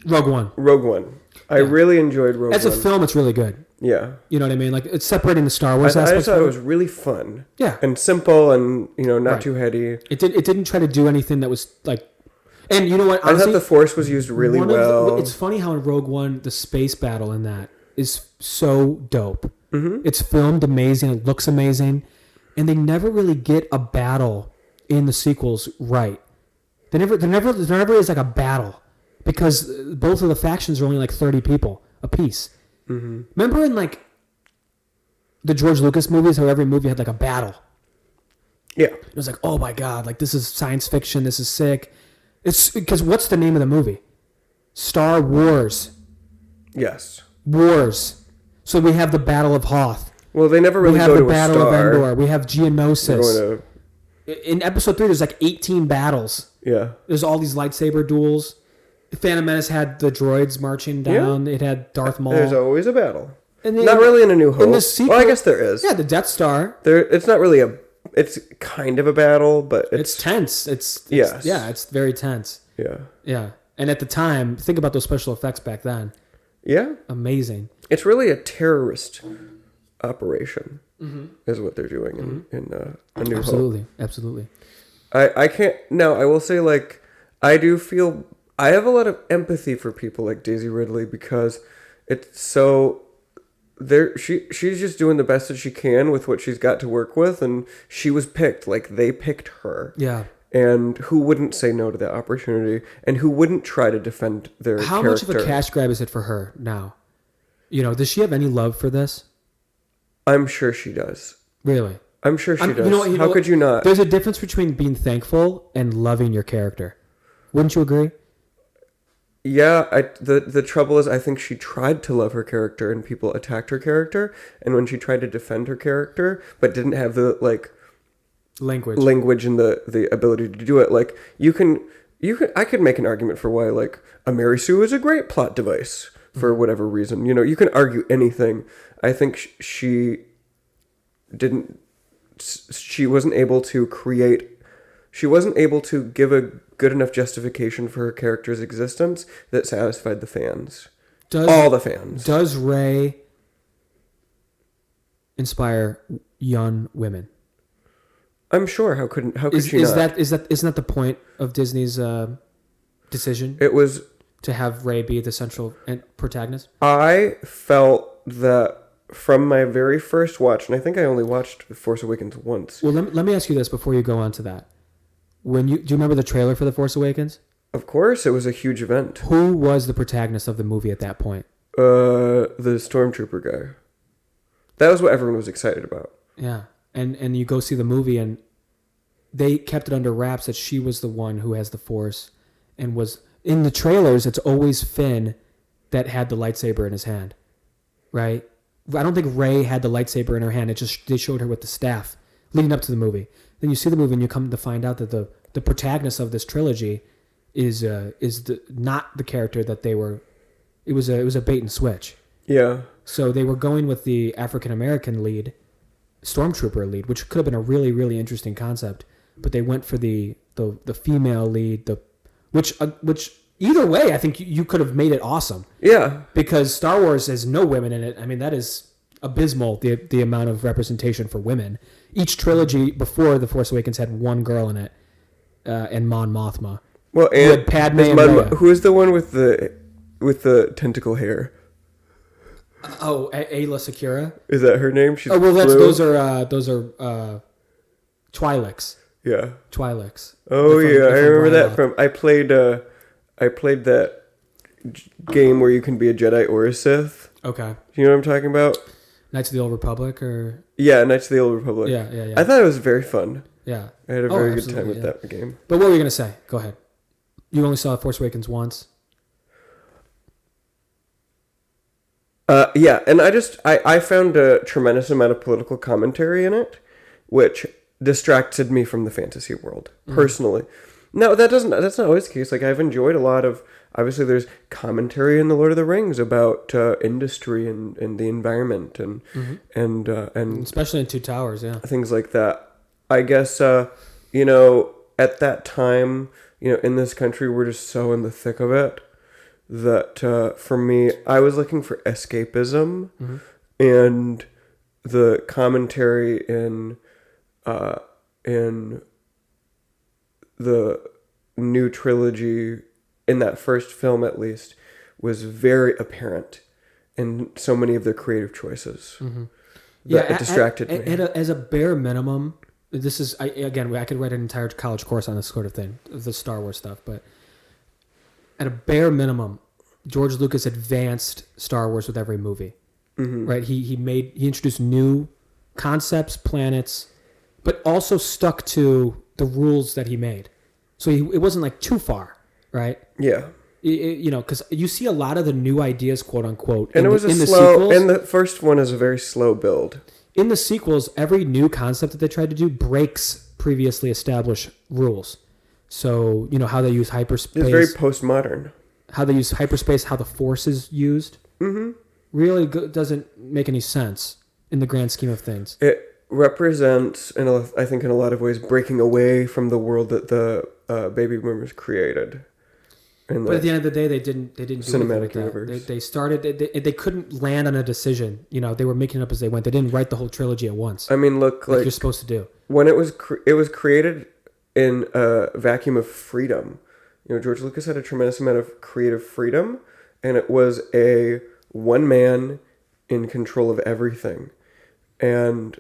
One. I really enjoyed Rogue One. As a film, it's really good. Yeah. You know what I mean? Like, it's separating the Star Wars aspect. I just thought it was really fun. Yeah. And simple and, not too heady. It didn't try to do anything that was, like... And you know what? Honestly, I thought the Force was used really well. It's funny how in Rogue One, the space battle in that is so dope. Mm-hmm. It's filmed amazing. It looks amazing. And they never really get a battle in the sequels right. There never is like a battle. Because both of the factions are only like 30 people apiece. Mm-hmm. Remember in like the George Lucas movies how every movie had like a battle? Yeah. It was like, oh my God, like this is science fiction, this is sick. It's because what's the name of the movie? Star Wars. Yes. Wars. So we have the Battle of Hoth. Well, they never really go to a star. We have the Battle of Endor. We have Geonosis. in episode 3, there's like 18 battles. Yeah. There's all these lightsaber duels. Phantom Menace had the droids marching down. Yeah. It had Darth Maul. There's always a battle. And not really in A New Hope. In the sequel, well, I guess there is. Yeah, the Death Star. It's not really it's kind of a battle, but it's tense. It's yes. Yeah, it's very tense. Yeah. Yeah. And at the time, think about those special effects back then. Yeah. Amazing. It's really a terrorist operation, is what they're doing in A New Hope. Absolutely. I can't... Now, I will say, like, I do feel... I have a lot of empathy for people like Daisy Ridley because it's so... She's just doing the best that she can with what she's got to work with, and she was picked. Like, they picked her. Yeah. And who wouldn't say no to that opportunity, and who wouldn't try to defend their How character? much of a cash grab is it for her now? You know, does she have any love for this? I'm sure she does. Really? I'm sure she does. You know, How could you not? There's a difference between being thankful and loving your character. Wouldn't you agree? Yeah, the trouble is I think she tried to love her character and people attacked her character, and when she tried to defend her character but didn't have the language and the ability to do it, like I could make an argument for why like a Mary Sue is a great plot device for whatever reason. You know, you can argue anything. I think she wasn't able to give a good enough justification for her character's existence that satisfied the fans. All the fans. Does Rey inspire young women? I'm sure. How could she not? Isn't that the point of Disney's decision? It was to have Rey be the central protagonist. I felt that from my very first watch, and I think I only watched Force Awakens once. Well, let me ask you this before you go on to that. Do you remember the trailer for The Force Awakens? Of course, it was a huge event. Who was the protagonist of the movie at that point? The Stormtrooper guy. That was what everyone was excited about. Yeah, and you go see the movie, and they kept it under wraps that she was the one who has the Force, and was in the trailers. It's always Finn that had the lightsaber in his hand, right? I don't think Rey had the lightsaber in her hand. They showed her with the staff leading up to the movie. Then you see the movie and you come to find out that the protagonist of this trilogy is not the character that they were. It was a bait and switch. Yeah. So they were going with the African American lead, Stormtrooper lead, which could have been a really, really interesting concept, but they went for the female lead, which either way, I think you could have made it awesome. Yeah. Because Star Wars has no women in it. I mean, that is abysmal, the amount of representation for women. Each trilogy before The Force Awakens had one girl in it, and Mon Mothma. Well, and Padme and Rey. Who is the one with the tentacle hair? Oh, Ayla Secura. Is that her name? She's those are Twi'leks. Yeah. Twi'leks. Oh yeah, I remember that from. I played that game where you can be a Jedi or a Sith. Okay. You know what I'm talking about? Knights of the Old Republic, or yeah, Knights of the Old Republic. Yeah. I thought it was very fun. Yeah. I had a very good time with that game. But what were you gonna say? Go ahead. You only saw Force Awakens once. Yeah, and I found a tremendous amount of political commentary in it, which distracted me from the fantasy world, personally. No, that's not always the case. Like, I've enjoyed a lot of, obviously there's commentary in The Lord of the Rings about industry and the environment and especially in Two Towers, yeah. Things like that. I guess, at that time, in this country, we're just so in the thick of it that for me, I was looking for escapism, and the commentary in the new trilogy, in that first film at least, was very apparent in so many of their creative choices that it distracted me. As a bare minimum, this is I could write an entire college course on this sort of thing, the Star Wars stuff, but at a bare minimum, George Lucas advanced Star Wars with every movie. Right? He introduced new concepts, planets, but also stuck to the rules that he made. So it wasn't like too far, right? Yeah. Because you see a lot of the new ideas, quote unquote, and it was slow. And the first one is a very slow build. In the sequels, every new concept that they tried to do breaks previously established rules. So, how they use hyperspace. It's very postmodern. How they use hyperspace, how the Force is used. Mm-hmm. Really doesn't make any sense in the grand scheme of things. It represents, I think in a lot of ways, breaking away from the world that the baby boomers created. But at the end of the day, they didn't do cinematic universe. They started. They couldn't land on a decision. They were making it up as they went. They didn't write the whole trilogy at once. I mean, look, like you're supposed to do. When it was created in a vacuum of freedom. George Lucas had a tremendous amount of creative freedom, and it was a one man in control of everything. And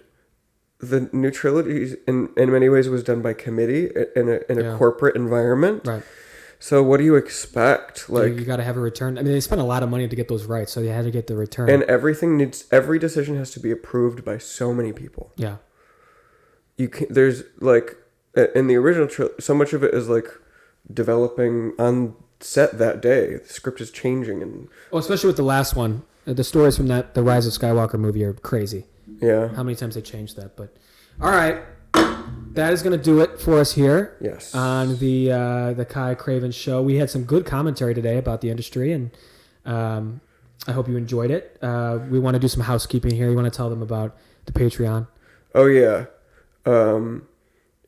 the new trilogy, in many ways, was done by committee in a corporate environment. Right. So what do you expect? Like, you got to have a return. I mean, they spent a lot of money to get those rights, so they had to get the return. And every decision has to be approved by so many people. Yeah. There's like in the original so much of it is like developing on set that day. The script is changing, and especially with the last one, the stories from the Rise of Skywalker movie are crazy. Yeah. How many times they changed that? But all right, that is going to do it for us here. Yes. On the Ky Cravens Show, we had some good commentary today about the industry, and I hope you enjoyed it. We want to do some housekeeping here. You want to tell them about the Patreon? Oh yeah.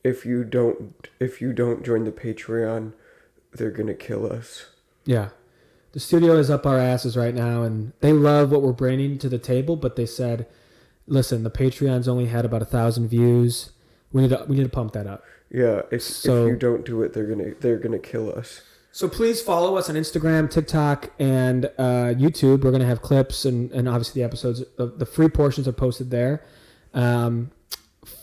If you don't join the Patreon, they're gonna kill us. Yeah. The studio is up our asses right now, and they love what we're bringing to the table, but they said, listen, the Patreon's only had about 1,000 views. We need to pump that up. Yeah, if you don't do it, they're gonna kill us. So please follow us on Instagram, TikTok, and YouTube. We're gonna have clips and obviously the episodes. The free portions are posted there.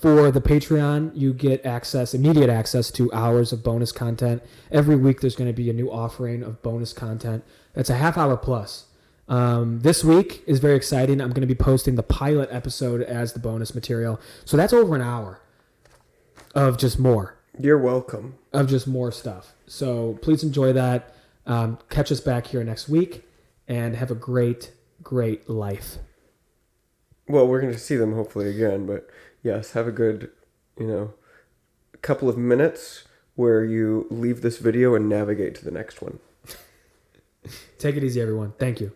For the Patreon, you get immediate access to hours of bonus content. Every week there's going to be a new offering of bonus content. That's a half hour plus. This week is very exciting. I'm going to be posting the pilot episode as the bonus material. So that's over an hour of just more. You're welcome. Of just more stuff. So please enjoy that. Catch us back here next week and have a great, great life. Well, we're going to see them hopefully again, but yes, have a good, couple of minutes where you leave this video and navigate to the next one. Take it easy, everyone. Thank you.